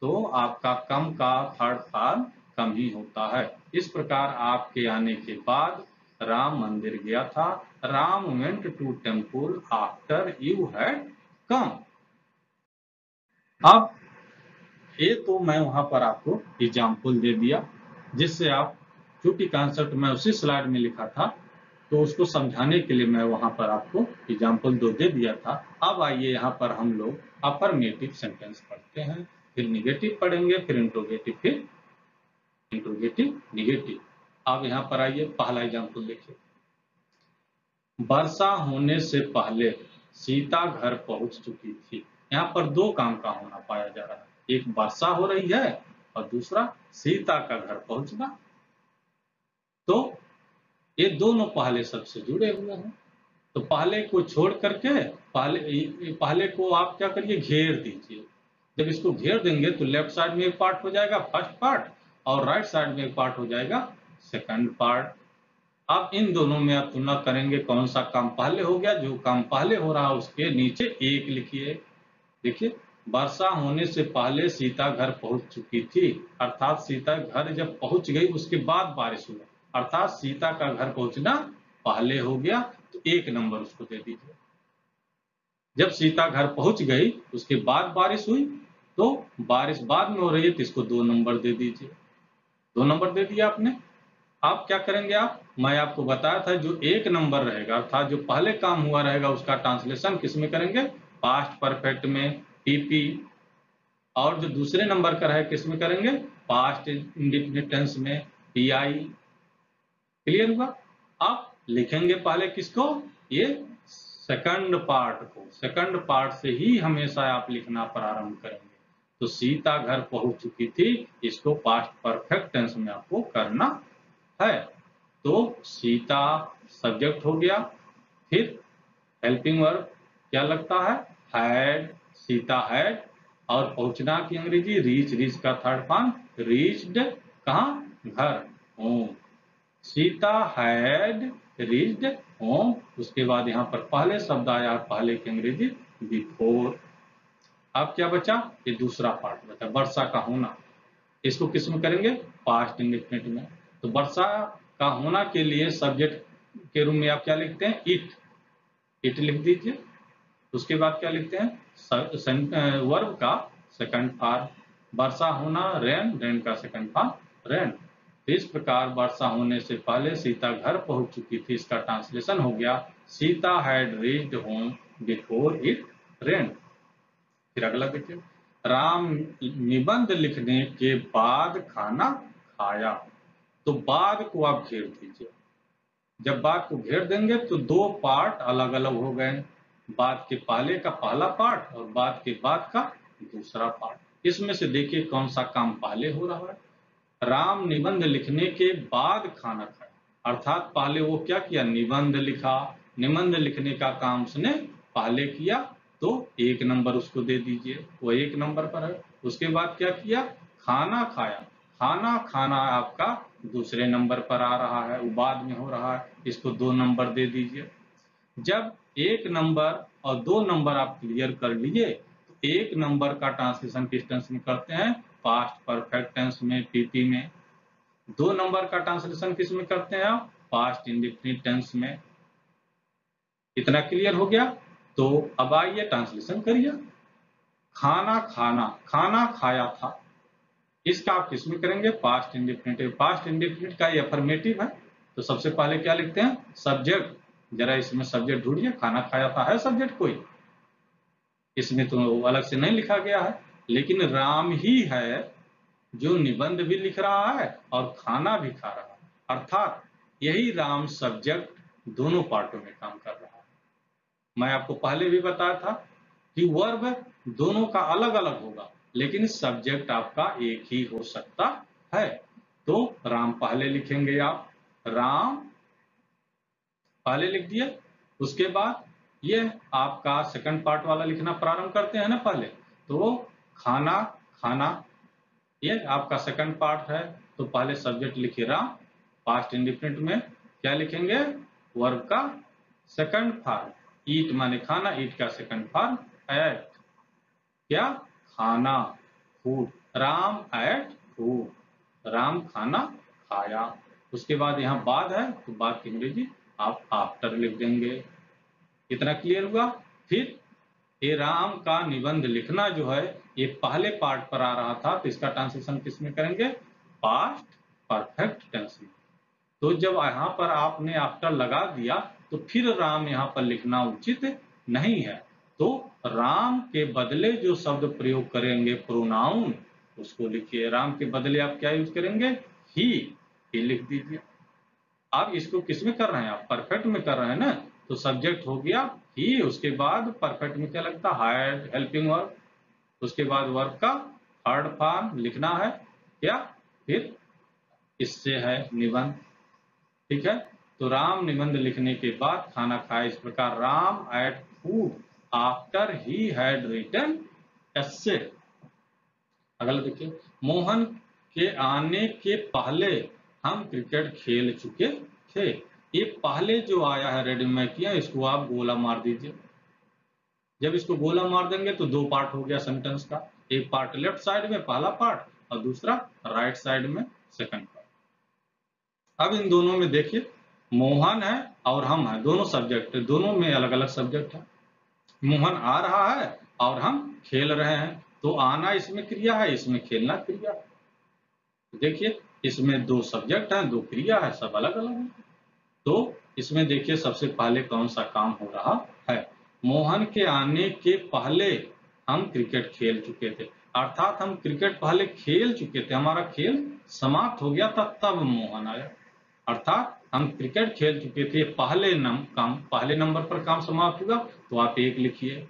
तो आपका कम का थर्ड फॉर्म कम ही होता है। इस प्रकार आपके आने के बाद राम मंदिर गया था, Ram went to temple after you had come. अब ये तो मैं वहां पर आपको एग्जाम्पल दे दिया, जिससे आप, क्योंकि कॉन्सेप्ट मैं उसी स्लाइड में लिखा था तो उसको समझाने के लिए मैं वहां पर आपको एग्जाम्पल दे दिया था। अब आइए यहाँ पर हम लोग अफर्मेटिव सेंटेंस पढ़ते हैं, फिर निगेटिव पढ़ेंगे, फिर इंट्रोगेटिव, फिर इंट्रोगेटिव निगेटिव। अब यहाँ पर आइए पहला एग्जाम्पल देखिए, वर्षा होने से पहले सीता घर पहुंच चुकी थी। यहाँ पर दो काम का होना पाया जा रहा है, एक वर्षा हो रही है और दूसरा सीता का घर पहुंचना। तो ये दोनों पहले सबसे जुड़े हुए हैं, तो पहले को छोड़ करके पहले को आप क्या करिए, घेर दीजिए। जब इसको घेर देंगे तो लेफ्ट साइड में एक पार्ट हो जाएगा फर्स्ट पार्ट, और राइट साइड में एक पार्ट हो जाएगा सेकंड पार्ट। आप इन दोनों में आप तुलना करेंगे कौन सा काम पहले हो गया, जो काम पहले हो रहा है उसके नीचे एक लिखिए। देखिए वर्षा होने से पहले सीता घर पहुंच चुकी थी, अर्थात सीता घर जब पहुंच गई उसके बाद बारिश हुआ, अर्थात सीता का घर पहुंचना पहले हो गया, तो एक नंबर उसको दे दीजिए। जब सीता घर पहुंच गई उसके बाद बारिश हुई, तो बारिश बाद में हो रही है तो इसको 2 नंबर दे दीजिए। 2 नंबर दे दिया आपने। आप क्या करेंगे, आप, मैं आपको बताया था जो एक नंबर रहेगा अर्थात जो पहले काम हुआ रहेगा उसका ट्रांसलेशन किस में करेंगे, पास्ट परफेक्ट में, पीपी। और जो दूसरे नंबर का रहे किस में करेंगे, पास्ट इंडेफिनिट टेंस में, पीआई। क्लियर हुआ। आप लिखेंगे पहले किसको, ये सेकंड पार्ट को, सेकंड पार्ट से ही हमेशा आप लिखना प्रारंभ करेंगे। तो सीता घर पहुंच चुकी थी, इसको पास्ट परफेक्ट टेंस में आपको करना है। तो सीता सब्जेक्ट हो गया, फिर हेल्पिंग वर्ब क्या लगता है, हैड, सीता हैड, और पहुंचना की अंग्रेजी रीच। रीच का थर्ड फॉर्म रीच्ड, कहाँ, घर, home. Sita had reached home. उसके बाद यहाँ पर पहले शब्द आया, पहले की अंग्रेजी बिफोर। अब क्या बचा, ये दूसरा पार्ट बचा, वर्षा का होना। इसको किस में करेंगे, पास्ट इंडेफिनिट में। तो वर्षा का होना के लिए सब्जेक्ट के रूप में आप क्या लिखते हैं, इट। इट लिख दीजिए। उसके बाद क्या लिखते हैं, वर्ब का सेकंड फॉर्म, वर्षा होना रेन, रेन का सेकंड फॉर्म रेन। तो इस प्रकार वर्षा होने से पहले सीता घर पहुंच चुकी थी, इसका ट्रांसलेशन हो गया, Sita had reached home before it rain. फिर अगला देखिए, राम निबंध लिखने के बाद खाना खाया। तो बाद को आप घेर दीजिए। जब बाद को घेर देंगे तो दो पार्ट अलग अलग हो गए, बाद के पहले का पहला पार्ट और बाद के बाद का दूसरा पार्ट। इसमें से देखिए कौन सा काम पहले हो रहा है, राम निबंध लिखने के बाद खाना खाया, अर्थात पहले वो क्या किया, निबंध लिखा। निबंध लिखने का काम उसने पहले किया, तो एक नंबर उसको दे दीजिए, वो एक नंबर पर है। उसके बाद क्या किया, खाना खाया। खाना खाना आपका दूसरे नंबर पर आ रहा है, वो बाद में हो रहा है, इसको 2 नंबर दे दीजिए। जब एक नंबर और 2 नंबर आप क्लियर कर लिए, तो एक नंबर का ट्रांसलेशन किस टेंस में करते हैं, पास्ट परफेक्ट टेंस में, पीपी में। 2 नंबर का ट्रांसलेशन किस में करते हैं आप, पास्ट इंडेफिनिट टेंस में। इतना क्लियर हो गया। तो अब आइए ट्रांसलेशन करिए। खाना खाना, खाना खाया था, इसका आप किसमें करेंगे? Past indefinite. पास्ट इंडेफिनिट का ये अफर्मेटिव है, तो सबसे पहले क्या लिखते हैं? सब्जेक्ट। जरा इसमें सब्जेक्ट ढूंढिए, खाना खाया था, है सब्जेक्ट कोई? इसमें तो अलग से नहीं लिखा गया है, लेकिन राम ही है जो निबंध भी लिख रहा है और खाना भी खा रहा है, अर्थात यही राम सब्जेक्ट दोनों पार्टों में काम कर रहा है। मैं आपको पहले भी बताया था कि वर्ब दोनों का अलग अलग होगा, लेकिन सब्जेक्ट आपका एक ही हो सकता है। तो राम पहले लिखेंगे आप, राम पहले लिख दिए। उसके बाद ये आपका सेकंड पार्ट वाला लिखना प्रारंभ करते हैं ना पहले, तो खाना खाना ये आपका सेकंड पार्ट है, तो पहले सब्जेक्ट लिखिए राम। पास्ट इंडिफिनिट में क्या लिखेंगे? वर्ब का सेकंड फॉर्म। ईट माने खाना, ईट का सेकंड फॉर्म एट, क्या? खाना, food. Ram ate food, Ram खाना खाया। उसके बाद यहाँ बाद है, तो बाद की अंग्रेजी आप आफ्टर लिख देंगे। इतना क्लियर हुआ? फिर ये राम का निबंध लिखना जो है, ये पहले पार्ट पर आ रहा था, तो इसका ट्रांसलेशन किसमें करेंगे? पास्ट परफेक्ट टेंस में। तो जब यहाँ पर आपने आफ्टर लगा दिया, तो फिर राम यहाँ पर लिखना उचित नहीं है। तो राम के बदले जो शब्द प्रयोग करेंगे प्रोनाउन, उसको लिखिए। राम के बदले आप क्या यूज करेंगे? ही लिख दीजिए। आप इसको किसमें कर रहे हैं? आप परफेक्ट में कर रहे हैं ना, तो सब्जेक्ट हो गया ही, उसके बाद परफेक्ट में क्या लगता है? Had, helping verb. उसके बाद वर्ब का थर्ड फॉर्म लिखना है, क्या? फिर इससे है निबंध। ठीक है, तो राम निबंध लिखने के बाद खाना खाया। इस प्रकार Ram ate food after he had written essay. अगला देखिए, मोहन के आने के पहले हम क्रिकेट खेल चुके थे। ये पहले जो आया है रेडी में किया, इसको आप गोला मार दीजिए। जब इसको गोला मार देंगे तो दो पार्ट हो गया सेंटेंस का, एक पार्ट लेफ्ट साइड में पहला पार्ट और दूसरा राइट साइड में सेकंड पार्ट। अब इन दोनों में देखिए, मोहन है और हम है, दोनों सब्जेक्ट है, दोनों में अलग अलग सब्जेक्ट है। मोहन आ रहा है और हम खेल रहे हैं, तो आना इसमें क्रिया है, इसमें खेलना क्रिया है। देखिए इसमें दो सब्जेक्ट हैं, दो क्रिया है, सब अलग अलग है। तो इसमें देखिए सबसे पहले कौन सा काम हो रहा है? मोहन के आने के पहले हम क्रिकेट खेल चुके थे, अर्थात हम क्रिकेट पहले खेल चुके थे, हमारा खेल समाप्त हो गया था, तब मोहन आया। अर्थात हम क्रिकेट खेल चुके थे, पहले नंबर पर काम समाप्त हुआ, तो आप एक लिखिए।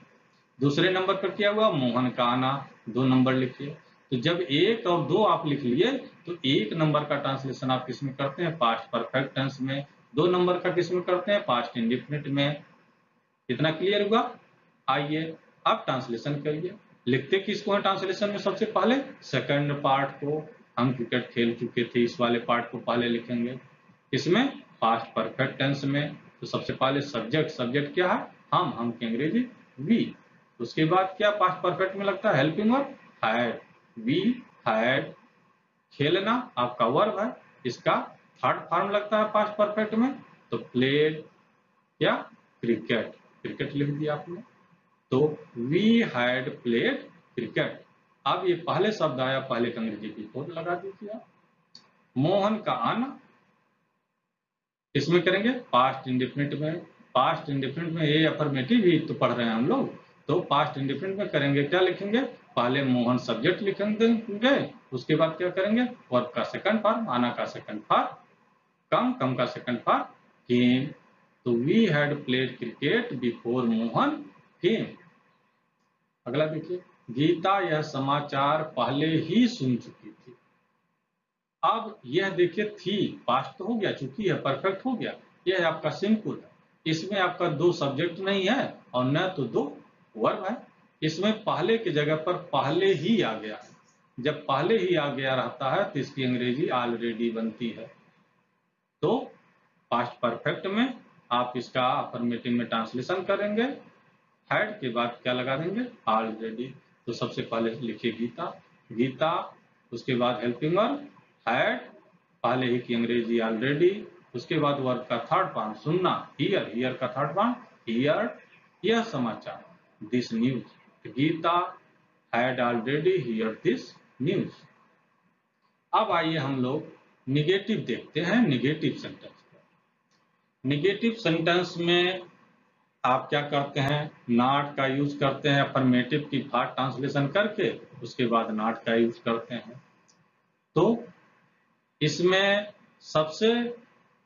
दूसरे नंबर पर क्या हुआ? मोहन का आना, 2 नंबर लिखिए। तो जब 1 और 2 आप लिख लिए, तो 1 नंबर का ट्रांसलेशन आप किसमें करते हैं? पास्ट परफेक्ट टेंस में। 2 नंबर का किसमें करते हैं? पास्ट इंडेफिनिट में। इतना क्लियर हुआ? आइए आप ट्रांसलेशन करिए। लिखते किसको है ट्रांसलेशन में? सबसे पहले सेकंड पार्ट को, हम क्रिकेट खेल चुके थे, इस वाले पार्ट को पहले लिखेंगे। इसमें पास्ट परफेक्ट टेंस में। तो सबसे पहले सब्जेक्ट क्या है? हम की अंग्रेजी वी। उसके बाद क्या पास्ट परफेक्ट में लगता है? Helping verb had, we had. खेलना आपका वर्ब है, इसका थर्ड फॉर्म लगता है पास्ट परफेक्ट में, तो प्लेड या क्रिकेट, क्रिकेट लिख दिया आपने। तो वी हैड प्लेड क्रिकेट। अब ये पहले शब्द आया, पहले का अंग्रेजी की कोड लगा दीजिए। मोहन का आना इसमें करेंगे पास्ट इंडेफिनिट में। पास्ट इंडेफिनिट में ये अफर्मेटिव ही तो पढ़ रहे हैं हम लोग, तो पास्ट इंडेफिनिट में करेंगे क्या लिखेंगे? पहले मोहन सब्जेक्ट लिखेंगे, उसके बाद क्या करेंगे? वर्ब का सेकंड फॉर्म, आना का सेकंड फॉर्म, कम का सेकंड फॉर्म, केम। तो we had played cricket before Mohan came. अगला देखिए, गीता यह समाचार पहले ही सुन चुकी थी। अब यह देखिए थी, पास्ट तो हो गया, चुकी है, परफेक्ट हो गया। यह आपका सिंपल है, इसमें आपका 2 सब्जेक्ट नहीं है और न तो 2 वर्ब है। इसमें पहले की जगह पर पहले ही आ गया है। जब पहले ही आ गया रहता है तो इसकी अंग्रेजी ऑलरेडी बनती है। तो पास्ट परफेक्ट में आप इसका अफर्मेटिव में ट्रांसलेशन करेंगे, हैड के बाद क्या लगा देंगे? ऑलरेडी। तो सबसे पहले लिखिए गीता, गीता, उसके बाद हेल्पिंग वर्ब हैड, पहले ही की अंग्रेजी ऑलरेडी, उसके बाद वर्ब का थर्ड फॉर्म सुनना, हियर, हियर का थर्ड फॉर्म हियर, यह समाचार, this news. Geeta had already hear this news. अब आइए हम लोग निगेटिव देखते हैं, निगेटिव सेंटेंस। निगेटिव सेंटेंस में आप क्या करते हैं, नॉट का यूज करते हैं, अफर्मेटिव की पार्ट ट्रांसलेशन करके उसके बाद नॉट का यूज करते हैं। तो इसमें सबसे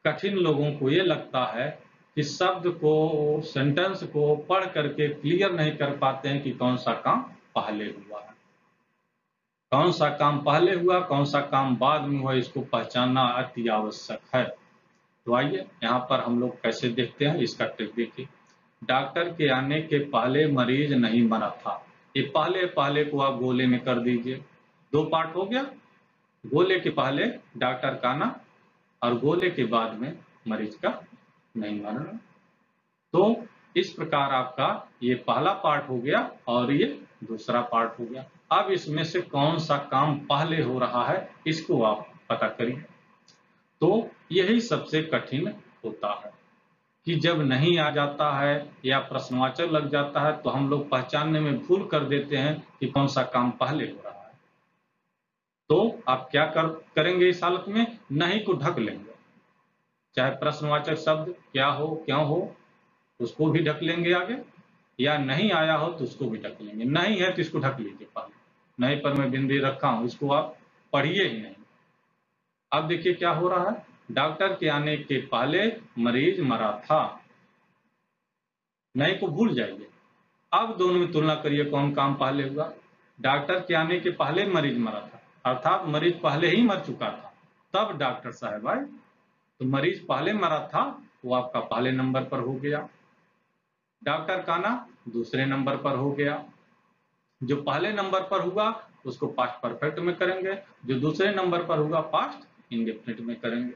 कठिन लोगों को ये लगता है कि शब्द को, सेंटेंस को पढ़ करके क्लियर नहीं कर पाते हैं कि कौन सा काम पहले हुआ है, कौन सा काम पहले हुआ, कौन सा काम बाद में हुआ, इसको पहचानना अति आवश्यक है। तो आइए यहाँ पर हम लोग कैसे देखते हैं, इसका ट्रिक देखिए। डॉक्टर के आने के पहले मरीज नहीं मरा था। ये पहले पहले को आप गोले में कर दीजिए, दो पार्ट हो गया। गोले के पहले डॉक्टर का आना और गोले के बाद में मरीज का नहीं मरना। तो इस प्रकार आपका ये पहला पार्ट हो गया और ये दूसरा पार्ट हो गया। अब इसमें से कौन सा काम पहले हो रहा है इसको आप पता करिए। तो यही सबसे कठिन होता है कि जब नहीं आ जाता है या प्रश्नवाचक लग जाता है तो हम लोग पहचानने में भूल कर देते हैं कि कौन सा काम पहले हो रहा है। तो आप क्या करेंगे इस हालत में, नहीं को ढक लेंगे, चाहे प्रश्नवाचक शब्द क्या हो क्यों हो उसको भी ढक लेंगे आगे, या नहीं आया हो तो उसको भी ढक लेंगे। नहीं है तो इसको ढक लीजिए पहले, नहीं पर मैं बिंदी रखा हूं, इसको आप पढ़िए ही नहीं। अब देखिए क्या हो रहा है, डॉक्टर के आने के पहले मरीज मरा था, नहीं को भूल जाइए। अब दोनों में तुलना करिए कौन काम पहले हुआ। डॉक्टर के आने के पहले मरीज मरा था, अर्थात मरीज पहले ही मर चुका था, तब डॉक्टर साहब आए। तो मरीज पहले मरा था वो आपका पहले नंबर पर हो गया, डॉक्टर का आना दूसरे नंबर पर हो गया। जो पहले नंबर पर हुआ उसको पास्ट परफेक्ट में करेंगे, जो दूसरे नंबर पर हुआ पास्ट इंडेफिनिट में करेंगे।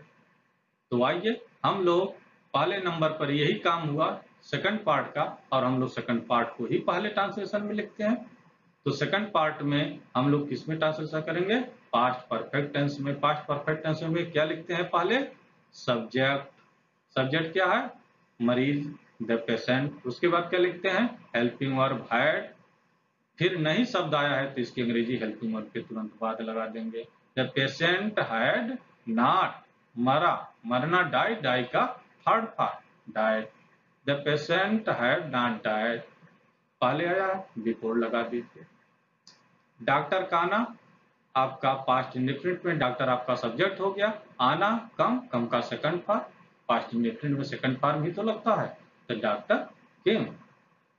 तो आइए हम लोग पहले नंबर पर यही काम हुआ सेकंड पार्ट का, और हम लोग सेकंड पार्ट को ही पहले ट्रांसलेशन में लिखते हैं। तो सेकंड पार्ट में हम लोग किस में ट्रांसलेशन करेंगे, पास्ट परफेक्ट टेंस में। पास्ट परफेक्ट टेंस में क्या लिखते हैं, पहले सब्जेक्ट, सब्जेक्ट क्या है मरीज, द पेशेंट। उसके बाद क्या लिखते हैं, हेल्पिंग वर्ब हैड। फिर नहीं शब्द आया है तो इसकी अंग्रेजी हेल्पिंग वर्ब के तुरंत बाद लगा देंगे। द पेशेंट हैड नॉट, मरा, मरना डाई, डाई का third part died. The patient had not died, पहले आया है बिफोर लगा दीजिए। डॉक्टर का आना आपका पास्ट इंडेफिनिट में, डॉक्टर आपका सब्जेक्ट हो गया। आना कम, कम का सेकंड फॉर्म, पास्ट इंडेफिनिट में सेकंड फॉर्म ही तो लगता है, तो डॉक्टर केम।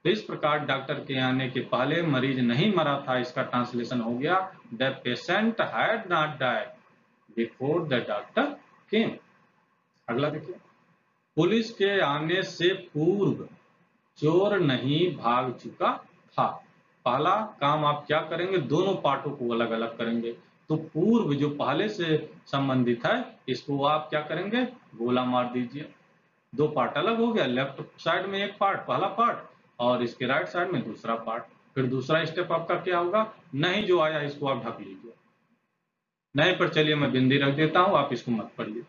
तो इस प्रकार डॉक्टर के आने के पहले मरीज नहीं मरा था, इसका ट्रांसलेशन हो गया the patient had not died before the doctor केम। अगला देखिए, पुलिस के आने से पूर्व चोर नहीं भाग चुका था। पहला काम आप क्या करेंगे, दोनों पार्टों को अलग अलग करेंगे। तो पूर्व जो पहले से संबंधित है इसको आप क्या करेंगे, गोला मार दीजिए। दो पार्ट अलग हो गया, लेफ्ट साइड में एक पार्ट पहला पार्ट और इसके राइट साइड में दूसरा पार्ट। फिर दूसरा स्टेप आपका क्या होगा, नहीं जो आया इसको आप ढक लीजिए। नहीं पर चलिए मैं बिंदी रख देता हूं, आप इसको मत पढ़िए।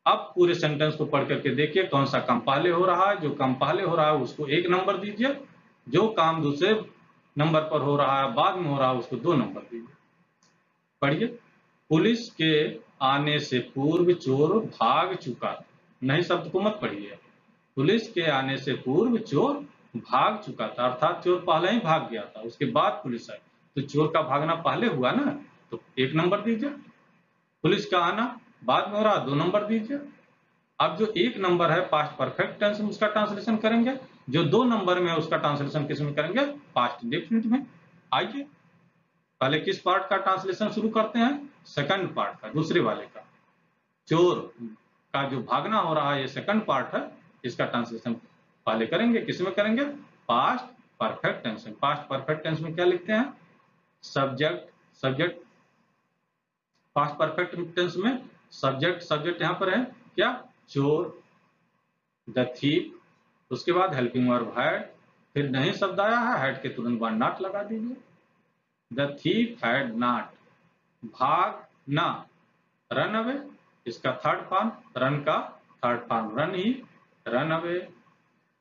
अब पूरे सेंटेंस को पढ़ करके देखिए कौन सा काम पहले हो रहा है। जो काम पहले हो रहा है उसको एक नंबर दीजिए, जो काम दूसरे नंबर पर हो रहा है बाद में हो रहा है उसको दो नंबर दीजिए। पढ़िए, पुलिस के आने से पूर्व चोर भाग चुका था। नहीं शब्द को मत पढ़िए, पुलिस के आने से पूर्व चोर भाग चुका था, अर्थात चोर पहले ही भाग गया था, उसके बाद पुलिस आई। तो चोर का भागना पहले हुआ ना, तो एक नंबर दीजिए। पुलिस का आना बाद में हो रहा, दो नंबर दीजिए। अब जो एक नंबर है पास्ट परफेक्ट टेंस में उसका ट्रांसलेशन करेंगे, जो दो नंबर में है उसका ट्रांसलेशन किस में करेंगे, पास्ट इंडेफिनिट में। आइए पहले किस पार्ट का ट्रांसलेशन शुरू करते हैं, सेकंड पार्ट का, दूसरे वाले का। चोर का जो भागना हो रहा है ये सेकंड पार्ट है, इसका ट्रांसलेशन पहले करेंगे, किस में करेंगे, पास्ट परफेक्ट टेंस में। पास्ट परफेक्ट टेंस में क्या लिखते हैं, subject, subject past perfect tense में सब्जेक्ट, सब्जेक्ट यहां पर है क्या, चोर, द थीप। उसके बाद हेल्पिंग वर्ब हैड, फिर नहीं शब्द आया है हैड के तुरंत बाद नॉट लगा दीजिए। द थीप हैड नॉट, भाग ना, रन अवे, इसका थर्ड फॉर्म, रन का third form run he, run away.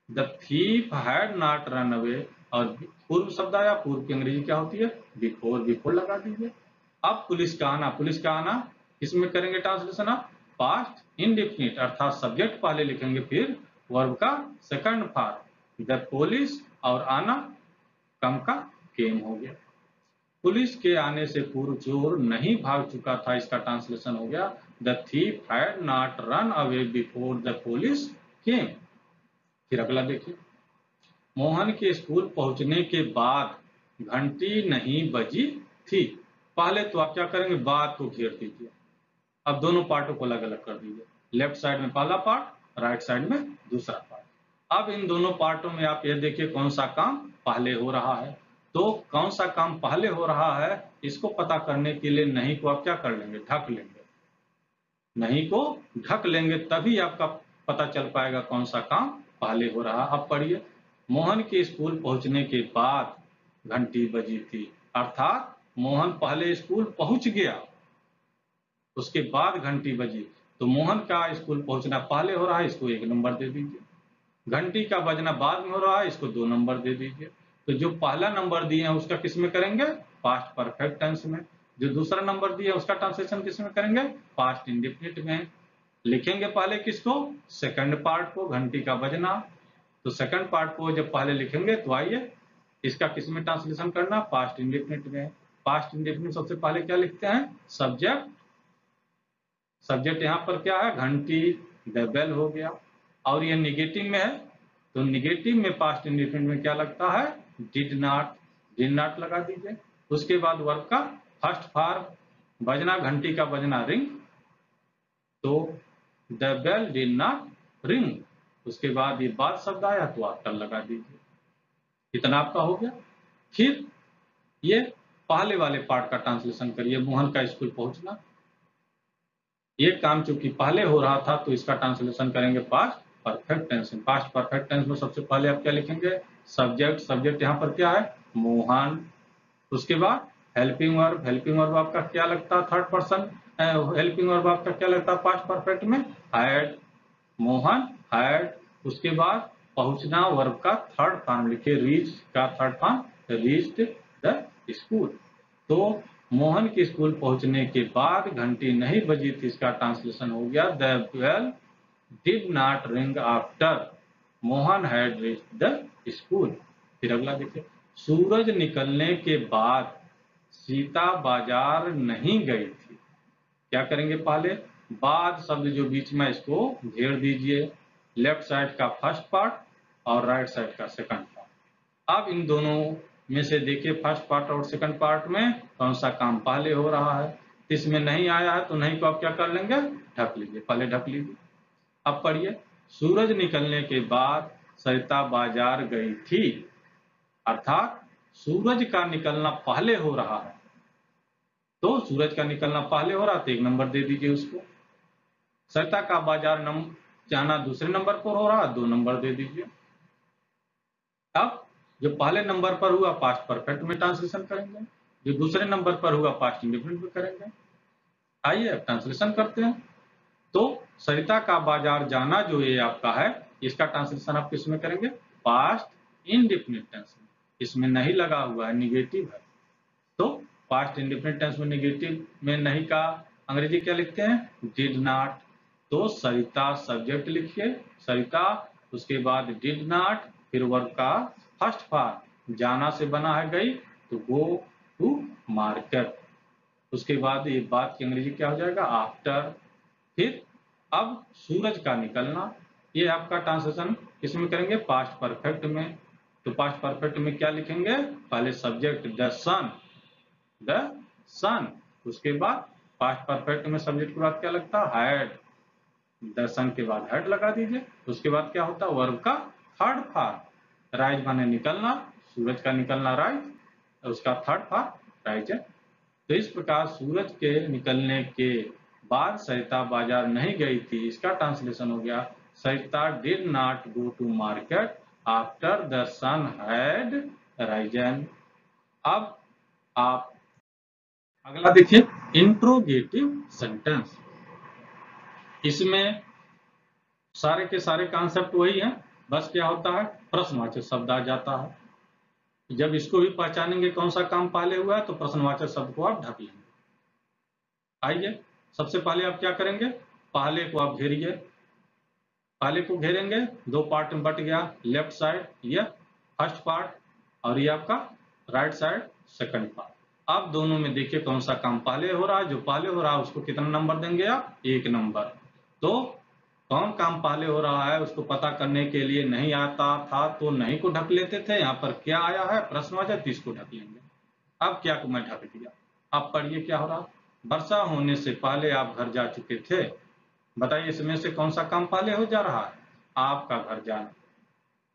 The thief had not run away, और पूर्व शब्द आया, पूर्व की अंग्रेजी क्या होती है, बिफोर, बिफोर लगा दीजिए। अब पुलिस का आना किसमें करेंगे ट्रांसलेशन ऑफ पास्ट इंडेफिनिट, अर्थात सब्जेक्ट पहले लिखेंगे फिर वर्ब का सेकंड फॉर्म। द पुलिस और आना कम का केम हो गया। पुलिस के आने से पूर्व चोर नहीं भाग चुका था, इसका ट्रांसलेशन हो गया the thief had not run away before the police केम। फिर अगला देखिए, मोहन के स्कूल पहुंचने के बाद घंटी नहीं बजी थी। पहले तो आप क्या करेंगे, बात को घेर दीजिए। अब दोनों पार्टों को अलग अलग कर दीजिए, लेफ्ट साइड में पहला पार्ट, राइट साइड में दूसरा पार्ट। अब इन दोनों पार्टों में आप ये देखिए कौन सा काम पहले हो रहा है। तो कौन सा काम पहले हो रहा है इसको पता करने के लिए नहीं को आप क्या कर लेंगे, ढक लेंगे। नहीं को ढक लेंगे तभी आपका पता चल पाएगा कौन सा काम पहले हो रहा। अब पढ़िए, मोहन के स्कूल पहुंचने के बाद घंटी बजी थी, अर्थात मोहन पहले स्कूल पहुंच गया उसके बाद घंटी बजी। तो मोहन का स्कूल पहुंचना पहले हो रहा है, इसको 1 नंबर दे दीजिए। घंटी का बजना बाद में हो रहा है, इसको 2 नंबर दे दीजिए। तो जो पहला नंबर दिए हैं उसका किस में करेंगे, पास्ट परफेक्ट टेंस में। जो दूसरा नंबर दिया उसका ट्रांसलेशन किस में करेंगे, पास्ट इंडेफिनिट में। लिखेंगे पहले किसको, सेकंड पार्ट को, घंटी का बजना। तो सेकंड पार्ट को जब पहले लिखेंगे तो आइए इसका किस में ट्रांसलेशन करना, पास्ट इंडेफिनिट में। पास्ट इंडेफिनिट सबसे पहले क्या लिखते हैं, सब्जेक्ट। सब्जेक्ट यहाँ पर क्या है, घंटी, द बेल हो गया। और ये निगेटिव में है तो निगेटिव में पास्ट इंडेफिनिट में क्या लगता है, डिड नॉट लगा दीजिए। उसके बाद वर्ब का फर्स्ट फॉर्म, बजना घंटी का बजना रिंग, तो the bell did not ring. उसके बाद ये बाद शब्द आया तो आफ्टर लगा दीजिए। इतना आपका हो गया। फिर ये पहले वाले पार्ट का ट्रांसलेशन करिए, मोहन का स्कूल पहुंचना। ये काम चूंकि पहले हो रहा था तो इसका ट्रांसलेशन करेंगे पास्ट परफेक्ट टेंस में। पास्ट परफेक्ट टेंस में सबसे पहले आप क्या लिखेंगे, सब्जेक्ट यहाँ पर क्या है, मोहन। उसके बाद हेल्पिंग वर्ब आपका क्या लगता है, थर्ड पर्सन। हेल्पिंग वर्ब आपका क्या लगता है पास्ट परफेक्ट में, हैड, मोहन हैड। उसके बाद पहुंचना वर्ब का थर्ड फॉर्म लिखे, रीच का third form, reached the school. तो मोहन के स्कूल पहुंचने के बाद घंटी नहीं बजी थी, इसका ट्रांसलेशन हो गया the bell did not ring after Mohan had reached the school. फिर अगला देखिए, सूरज निकलने के बाद सीता बाजार नहीं गई थी। क्या करेंगे, पहले बाद शब्द जो बीच में इसको घेर दीजिए, लेफ्ट साइड का फर्स्ट पार्ट और राइट साइड का सेकंड पार्ट। अब इन दोनों में से देखिए फर्स्ट पार्ट और सेकंड पार्ट में कौन सा काम पहले हो रहा है। इसमें नहीं आया है तो नहीं को आप क्या कर लेंगे, ढक लीजिए, पहले ढक लीजिए। अब पढ़िए, सूरज निकलने के बाद सरिता बाजार गई थी, अर्थात सूरज का निकलना पहले हो रहा है। तो सूरज का निकलना पहले हो रहा है तो 1 नंबर दे दीजिए उसको। सरिता का बाजार जाना दूसरे नंबर पर हो रहा है, 2 नंबर दे दीजिए। अब जो पहले नंबर पर हुआ पास्ट परफेक्ट में ट्रांसलेशन करेंगे, जो दूसरे नंबर पर हुआ पास्ट इंडेफिनिट में करेंगे। आइए अब ट्रांसलेशन करते हैं। तो सरिता का बाजार जाना जो ये आपका है, इसका ट्रांसलेशन आप किस में करेंगे, पास्ट इंडेफिनिट टेंस में। इसमें नहीं लगा हुआ है, निगेटिव है। तो पास्ट इंडेफिनिट टेंस में निगेटिव में नहीं का अंग्रेजी क्या लिखते हैं, डिड नॉट। तो सरिता सब्जेक्ट लिखिए, सरिता, उसके बाद डिड नॉट, फिर वर्ब का फर्स्ट फॉर्म, जाना से बना है गई तो गो टू मार्केट। उसके बाद ये बात की अंग्रेजी क्या हो जाएगा, आफ्टर। फिर अब सूरज का निकलना, ये आपका ट्रांसलेशन किसमें करेंगे, पास्ट परफेक्ट में। तो पास्ट परफेक्ट में क्या लिखेंगे, पहले सब्जेक्ट द सन। उसके बाद पास्ट परफेक्ट में सब्जेक्ट के बाद क्या लगता है, हैड। द सन के बाद हैड लगा दीजिए। उसके बाद क्या होता है, वर्ब का थर्ड फॉर्म, राइज माने निकलना, सूरज का निकलना राइज, उसका थर्ड फॉर्म राइज है। तो इस प्रकार सूरज के निकलने के बाद सरिता बाजार नहीं गई थी, इसका ट्रांसलेशन हो गया Sarita did not go to market after the sun had risen. अब आप अगला देखिए, इंट्रोगेटिव सेंटेंस। इसमें सारे के सारे कॉन्सेप्ट वही हैं, बस क्या होता है, प्रश्नवाचक शब्द आ जाता है। जब इसको भी पहचानेंगे कौन सा काम पहले हुआ है तो प्रश्नवाचक शब्द को आप ढक लेंगे। आइए, सबसे पहले आप क्या करेंगे, पहले को आप घेरिए, पहले को घेरेंगे, दो पार्ट में बट गया, लेफ्ट साइड ये फर्स्ट पार्ट और ये आपका राइट साइड सेकंड पार्ट। अब दोनों में देखिए कौन सा काम पहले हो रहा है, जो पहले हो रहा है उसको कितना नंबर देंगे आप, 1 नंबर। तो कौन काम पहले हो रहा है उसको पता करने के लिए नहीं आता था तो नहीं को ढक लेते थे, यहाँ पर क्या आया है प्रश्नवाचक, 30 को ढक लेंगे। अब क्या को मैं ढक दिया। अब पढ़िए क्या हो रहा, वर्षा होने से पहले आप घर जा चुके थे, बताइए इसमें से कौन सा काम पहले हो जा रहा है, आपका घर जाना।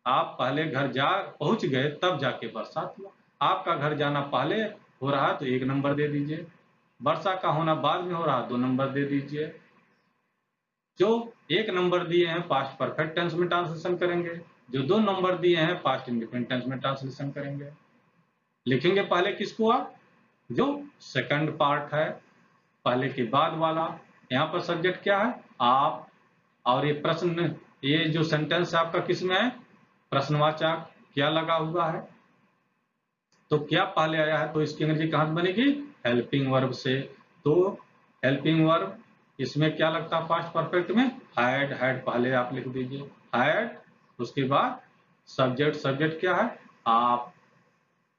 आप पहले घर जा पहुंच गए तब जाके बरसात हुआ, आपका घर जाना पहले हो रहा है तो 1 नंबर दे दीजिए, वर्षा का होना बाद में हो रहा है 2 नंबर दे दीजिए। जो 1 नंबर दिए हैं पास्ट परफेक्ट टेंस में ट्रांसलेशन करेंगे, जो 2 नंबर दिए हैं पास्ट इंडिफिनिट टेंस में ट्रांसलेशन करेंगे। लिखेंगे पहले किसको आप, जो सेकंड पार्ट है पहले के बाद वाला, यहाँ पर सब्जेक्ट क्या है आप, और ये प्रश्न, ये जो सेंटेंस है आपका किस में है, प्रश्नवाचक क्या लगा हुआ है, तो क्या पहले आया है तो इसकी अंग्रेजी कहां बनेगी, हेल्पिंग वर्ब से। तो हेल्पिंग वर्ब इसमें क्या लगता है पास्ट परफेक्ट में, हैड, हैड पहले आप लिख दीजिए, हैड, उसके बाद सब्जेक्ट, सब्जेक्ट क्या है आप,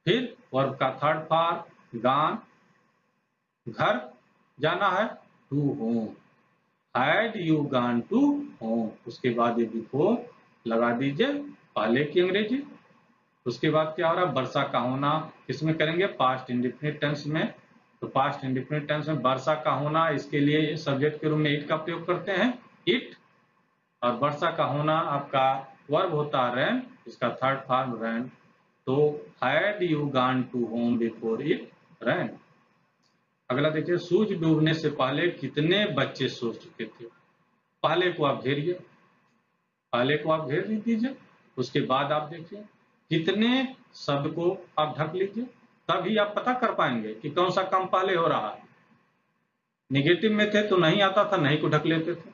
फिर वर्ब का थर्ड फॉर्म गॉन, घर जाना है to home, had you gone to home, उसके बाद ये बिफोर लगा दीजिए पहले की अंग्रेजी। उसके बाद क्या हो रहा है, वर्षा का होना किसमें करेंगे, पास्ट इंडिफिनिट टेंस में। तो पास्ट इंडिफिनिट टेंस में वर्षा का होना, इसके लिए सब्जेक्ट के रूप में इट का प्रयोग करते हैं, इट, और वर्षा का होना आपका वर्ब होता है रैन, इसका थर्ड फॉर्म रैन। तो had you gone to home before it ran. अगला देखिए, सूरज डूबने से पहले कितने बच्चे सो चुके थे, पहले को आप घेरिए, पहले को आप घेर दीजिए, उसके बाद आप देखिए कितने शब्द को आप ढक लीजिए, तभी आप पता कर पाएंगे कि कौन सा काम पहले हो रहा है। निगेटिव में थे तो नहीं आता था, नहीं को ढक लेते थे,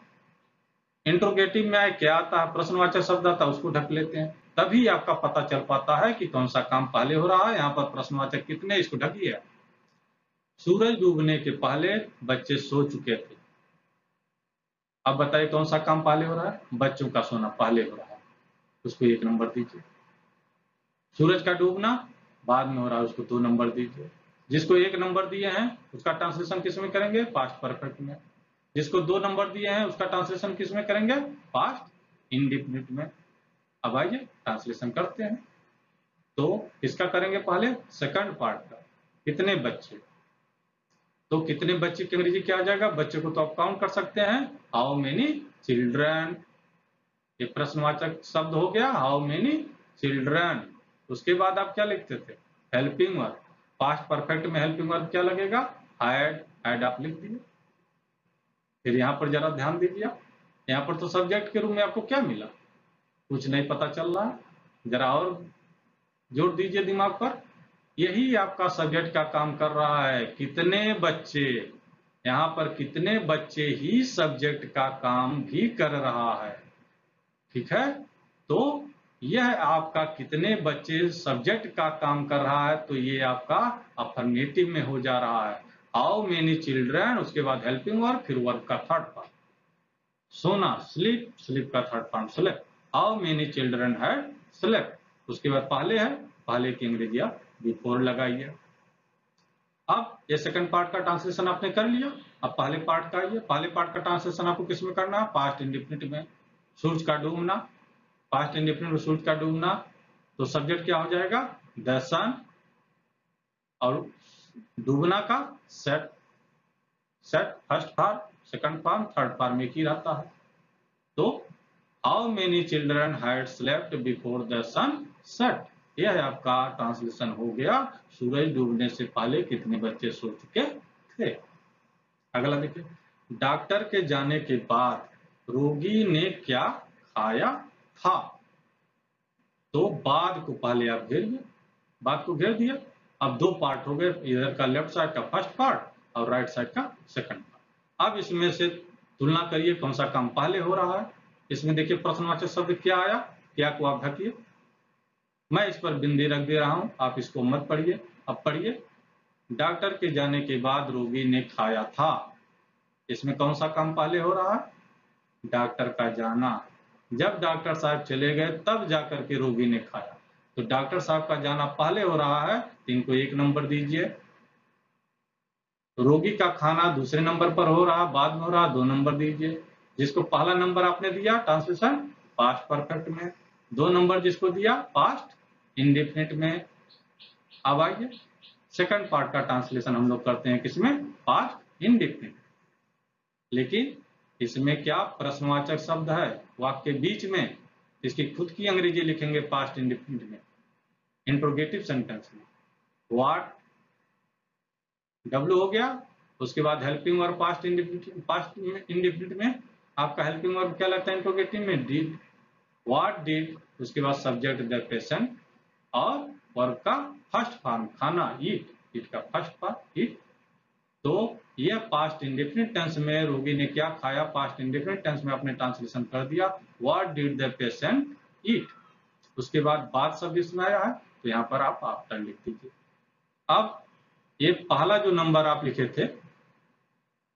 इंट्रोगेटिव में आए क्या आता है, प्रश्नवाचक शब्द आता है उसको ढक लेते हैं, तभी आपका पता चल पाता है कि कौन सा काम पहले हो रहा है। यहाँ पर प्रश्नवाचक कितने, इसको ढकिए। सूरज डूबने के पहले बच्चे सो चुके थे, अब बताइए कौन सा काम पहले हो रहा है, बच्चों का सोना पहले हो रहा है, उसको 1 नंबर दीजिए। सूरज का डूबना बाद में हो रहा है, उसको 2 नंबर दीजिए। जिसको 1 नंबर दिए हैं उसका ट्रांसलेशन किस में करेंगे, पास्ट परफेक्ट में। जिसको 2 नंबर दिए हैं उसका ट्रांसलेशन किस में करेंगे, पास्ट इंडिफिनिट में। अब आइए ट्रांसलेशन करते हैं। तो इसका करेंगे पहले सेकंड पार्ट का, कितने बच्चे, तो कितने बच्चे की अंग्रेजी क्या आ जाएगा, बच्चे को तो आप काउंट कर सकते हैं, हाउ मेनी चिल्ड्रन, ये प्रश्नवाचक शब्द हो गया, हाउ मेनी चिल्ड्रन। उसके बाद आप क्या लिखते थे, हेल्पिंग वर्ब, पास्ट परफेक्ट में हेल्पिंग वर्ब क्या लगेगा, हैड, हैड आप लिख दिए। फिर यहाँ पर जरा ध्यान दीजिए, यहाँ पर तो सब्जेक्ट के रूप में आपको क्या मिला, कुछ नहीं पता चल रहा है, जरा और जोर दीजिए दिमाग पर। यही आपका सब्जेक्ट का काम कर रहा है, कितने बच्चे, यहाँ पर कितने बच्चे ही सब्जेक्ट का काम भी कर रहा है, ठीक है। तो यह आपका कितने बच्चे सब्जेक्ट का काम कर रहा है, तो ये आपका अफर्मेटिव में हो जा रहा है, हाउ मेनी चिल्ड्रन, उसके बाद हेल्पिंग वर्ब, फिर वर्ब का थर्ड फॉर्म, सोना स्लीप, स्लीप का third form slept, how many children had slept, उसके बाद पहले है, पहले की अंग्रेजी आप बिफोर लगाइए। अब ये सेकंड पार्ट का ट्रांसलेशन आपने कर लिया, अब पहले पार्ट का आइए, पहले पार्ट का ट्रांसलेशन आपको किस में करना है, पास्ट इंडिफिनिट में। सूरज का डूबना, पास्ट इंडिफिनिट में सूरज का डूबना, तो सब्जेक्ट क्या हो जाएगा, द सन, और डूबना का set, set first form, second form, third form एक ही रहता है। तो how many children had slept before the sun set, यह है आपका ट्रांसलेशन हो गया, सूरज डूबने से पहले कितने बच्चे सो चुके थे। अगला देखिए, डॉक्टर के जाने के बाद रोगी ने क्या खाया था, तो बाद को पहले आप घेरिए, बाद को घेर दिया। अब 2 पार्ट हो गए, इधर का लेफ्ट साइड का फर्स्ट पार्ट और राइट साइड का सेकंड पार्ट। अब इसमें से तुलना करिए कौन सा काम पहले हो रहा है। इसमें देखिए प्रश्नवाचक शब्द क्या आया, क्या को आप ढकिए, मैं इस पर बिंदी रख दे रहा हूं, आप इसको मत पढ़िए। अब पढ़िए, डॉक्टर के जाने के बाद रोगी ने खाया था, इसमें कौन सा काम पहले हो रहा है? डॉक्टर का जाना। जब डॉक्टर साहब चले गए तब जाकर के रोगी ने खाया, तो डॉक्टर साहब का जाना पहले हो रहा है, तो इनको 1 नंबर दीजिए। रोगी का खाना दूसरे नंबर पर हो रहा, बाद में हो रहा, 2 नंबर दीजिए। जिसको पहला नंबर आपने दिया ट्रांसलेशन पास्ट परफेक्ट में, 2 नंबर जिसको दिया पास्ट इंडेफिनिट में। अब आइए सेकंड पार्ट का ट्रांसलेशन हम लोग करते हैं किसमें? Past indefinite. लेकिन इसमें क्या प्रश्नवाचक शब्द है वाक्य के बीच में, इसकी खुद की अंग्रेजी लिखेंगे पास्ट इंडेफिनिट में। इंट्रोगेटिव सेंटेंस में व्हाट डब्ल्यू हो गया, उसके बाद हेल्पिंग वर्ब पास्ट इंडेफिनिट में आपका हेल्पिंग वर्ब क्या लगता है इंट्रोगेटिव में? डिड। व्हाट डिड, उसके बाद सब्जेक्ट द पेशेंट और वर्ब का फर्स्ट फॉर्म खाना ईट, ईट का फर्स्ट फॉर्म ईट। तो यह पास्ट इंडेफिनिट टेंस में रोगी ने क्या खाया, पास्ट इंडेफिनिट टेंस में आपने ट्रांसलेशन कर दिया व्हाट डिड द पेशेंट ईट। उसके बाद शब्द इसमें आया है, तो यहाँ पर आप आफ्टर लिख दीजिए। अब ये पहला जो नंबर आप लिखे थे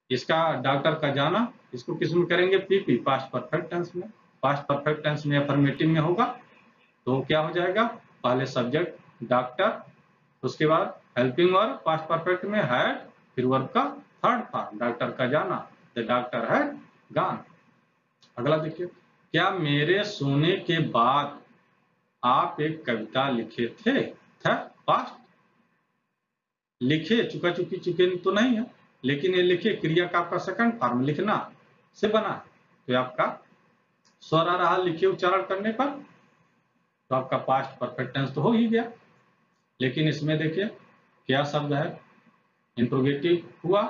इसका डॉक्टर का जाना, इसको किस में करेंगे? पीपी पास्ट परफेक्ट टेंस में। पास्ट परफेक्ट टेंस में अफर्मेटिव में होगा, तो क्या हो जाएगा? पहले सब्जेक्ट डॉक्टर, उसके बाद हेल्पिंग वर्ब पास्ट परफेक्ट में हैड, फिर वर्ब का थर्ड फॉर्म डॉक्टर का जाना, द डॉक्टर हैड गॉन। अगला देखिए, क्या मेरे सोने के बाद आप एक कविता लिखे थे? था पास्ट, लिखे चुका चुकी चुके तो नहीं है, लेकिन ये लिखे क्रिया का आपका सेकंड फॉर्म लिखना से बना, तो आपका स्वर आ रहा लिखे उच्चारण करने पर, तो आपका पास्ट परफेक्ट टेंस तो हो ही गया। लेकिन इसमें देखिए क्या शब्द है, इंट्रोगेटिव हुआ।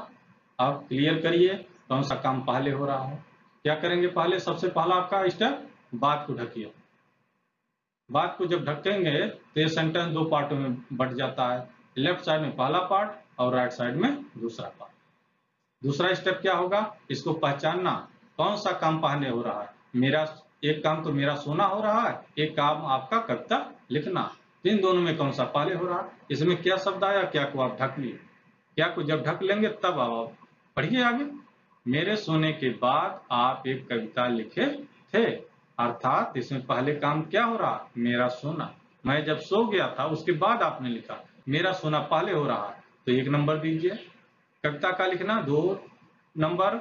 आप क्लियर करिए कौन सा काम पहले हो रहा है। क्या करेंगे? पहले सबसे पहला आपका स्टेप बात को ढकिए। बात को जब ढकेंगे तो ये सेंटेंस 2 पार्टों में बट जाता है, लेफ्ट साइड में पहला पार्ट और राइट साइड में दूसरा पार्ट। दूसरा स्टेप क्या होगा? इसको पहचानना कौन सा काम पहले हो रहा है। मेरा एक काम तो मेरा सोना हो रहा है, एक काम आपका कविता लिखना, तो इन दोनों में कौन सा पहले हो रहा है? इसमें क्या शब्द आया? क्या को आप ढक लिए, क्या को जब ढक लेंगे तब आप पढ़िए आगे। मेरे सोने के बाद आप एक कविता लिखे थे, अर्थात इसमें पहले काम क्या हो रहा? मेरा सोना। मैं जब सो गया था उसके बाद आपने लिखा, मेरा सोना पहले हो रहा है, तो 1 नंबर दीजिए। कविता का लिखना 2 नंबर,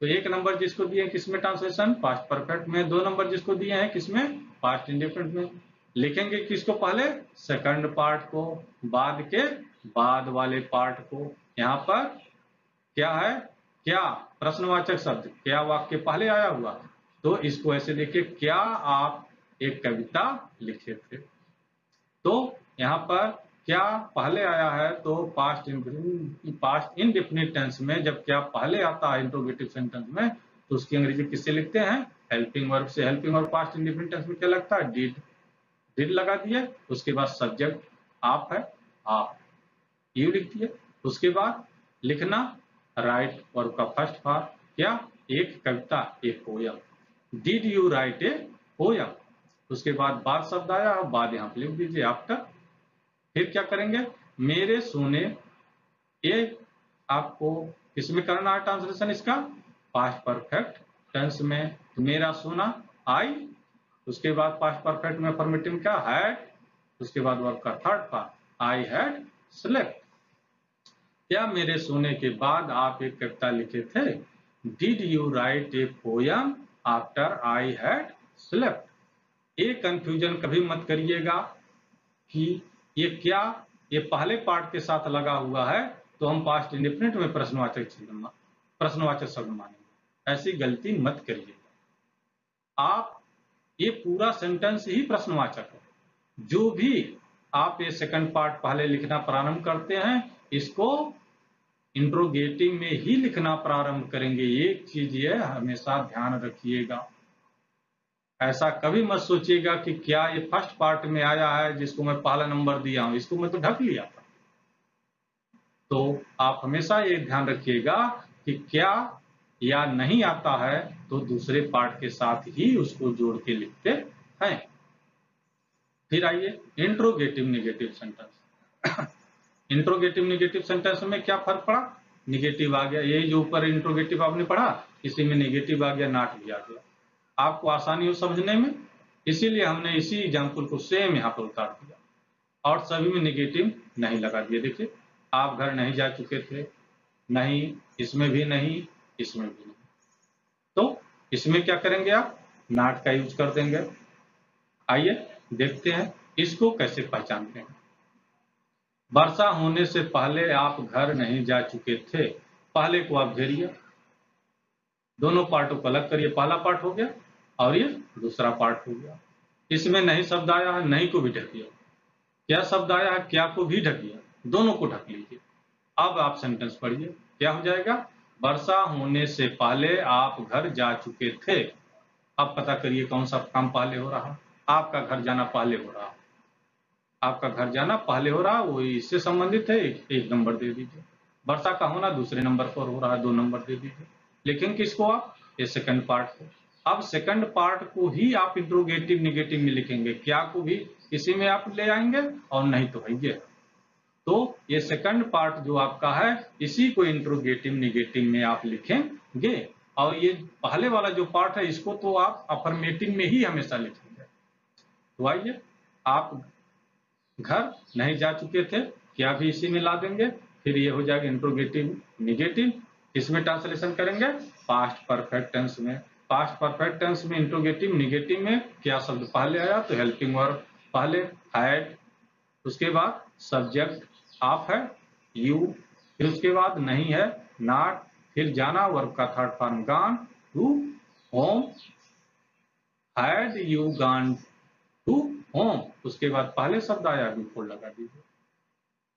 तो 1 नंबर जिसको दिए किसमें? ट्रांसलेशन पास्ट परफेक्ट में। 2 नंबर जिसको दिए हैं किसमें? पास्ट इंडेफिनिट में। लिखेंगे किसको पहले? सेकंड पार्ट को, बाद के बाद वाले पार्ट को। यहाँ पर क्या है? क्या प्रश्नवाचक शब्द, क्या वाक्य पहले आया हुआ, तो इसको ऐसे देखिए, क्या आप एक कविता लिखे थे। तो यहाँ पर क्या पहले आया है, तो पास्ट इंडेफिनिट टेंस में जब क्या पहले आता है इंट्रोगेटिव सेंटेंस में, तो उसकी अंग्रेजी किससे लिखते हैं? हेल्पिंग वर्ब से। Helping verb past indefinite tense में क्या लगता है? डिड। डिड लगा दिए, उसके बाद सब्जेक्ट आप है, आप यू लिख दिए। उसके बाद लिखना राइट वर्ब का फर्स्ट फॉर्म, क्या? एक कविता, एक poem. Did you right a poem. उसके बाद शब्द आया, बाद यहाँ पे लिख दीजिए आफ्टर। फिर क्या करेंगे? मेरे सोने, ये आपको किसमें करना है ट्रांसलेशन इसका? पास्ट परफेक्ट टेंस में। तो मेरा सोना आई, उसके बाद पास्ट परफेक्ट में अफर्मेटिव क्या? हैड, उसके बाद वर्ब का third form I had slept. क्या मेरे सोने के बाद आप एक कविता लिखे थे? Did you right a poem after I had slept. ये कंफ्यूजन कभी मत करिएगा कि ये क्या, ये पहले पार्ट के साथ लगा हुआ है तो हम पास्ट इंडेफिनिट में प्रश्नवाचक शब्द मानेंगे, ऐसी गलती मत करिएगा। आप ये पूरा सेंटेंस ही प्रश्नवाचक है। जो भी आप ये सेकंड पार्ट पहले लिखना प्रारंभ करते हैं, इसको इंट्रोगेटिव में ही लिखना प्रारंभ करेंगे। एक चीज ये हमेशा ध्यान रखिएगा, ऐसा कभी मत सोचिएगा कि क्या ये फर्स्ट पार्ट में आया है जिसको मैं पहला नंबर दिया हूं, इसको मैं तो ढक लिया था। तो आप हमेशा ये ध्यान रखिएगा कि क्या या नहीं आता है तो दूसरे पार्ट के साथ ही उसको जोड़ के लिखते हैं। फिर आइए interrogative negative sentence. Interrogative negative sentence में क्या फर्क पड़ा? निगेटिव आ गया, यही जो ऊपर इंट्रोगेटिव आपने पढ़ा इसी में निगेटिव आ गया, नॉट भी आ गया। आपको आसानी हो समझने में, इसीलिए हमने इसी एग्जाम्पल को सेम यहाँ पर उतार दिया और सभी में निगेटिव नहीं लगा दिया। देखिए, आप घर नहीं जा चुके थे, नहीं, इसमें भी नहीं, इसमें भी नहीं, तो इसमें क्या करेंगे आप, नॉट का यूज कर देंगे। आइए देखते हैं इसको कैसे पहचानते हैं। वर्षा होने से पहले आप घर नहीं जा चुके थे, पहले को आप घेरिए, दोनों पार्टों को अलग करिए, पहला पार्ट हो गया और ये दूसरा पार्ट हो गया। इसमें नहीं शब्द आया है, नहीं को भी ढकिए, क्या शब्द आया है, क्या को भी ढकिए, दोनों को ढक लीजिए। अब आप सेंटेंस पढ़िए, क्या हो जाएगा, वर्षा होने से पहले आप घर जा चुके थे। अब पता करिए कौन सा काम पहले हो रहा, आपका घर जाना पहले हो रहा, आपका घर जाना पहले हो रहा, वो इससे संबंधित है, एक नंबर दे दीजिए। वर्षा का होना दूसरे नंबर पर हो रहा है, 2 नंबर दे दीजिए। लेकिन किसको आप, ये सेकंड पार्ट को। अब सेकंड पार्ट को ही आप इंट्रोगेटिव निगेटिव में लिखेंगे, क्या को भी इसी में आप ले आएंगे और नहीं तो है ये। तो ये सेकंड पार्ट जो आपका है इसी को इंट्रोगेटिव निगेटिव में आप लिखेंगे, और ये पहले वाला जो पार्ट है इसको तो आप अफर्मेटिव में ही हमेशा लिखेंगे। तो आइए, आप घर नहीं जा चुके थे, क्या भी इसी में ला देंगे, फिर ये हो जाएगा इंट्रोगेटिव निगेटिव। इसमें ट्रांसलेशन करेंगे पास्ट परफेक्ट टेंस में। पास्ट परफेक्ट टेंस में इंट्रोगेटिव निगेटिव में क्या शब्द पहले आया, तो हेल्पिंग वर्ब पहले हैड, उसके बाद सब्जेक्ट आप है यू, फिर उसके बाद नहीं है नॉट, फिर जाना वर्ब का third form gone to home, had you gone to home, उसके बाद पहले शब्द आया बिफोर लगा दीजिए।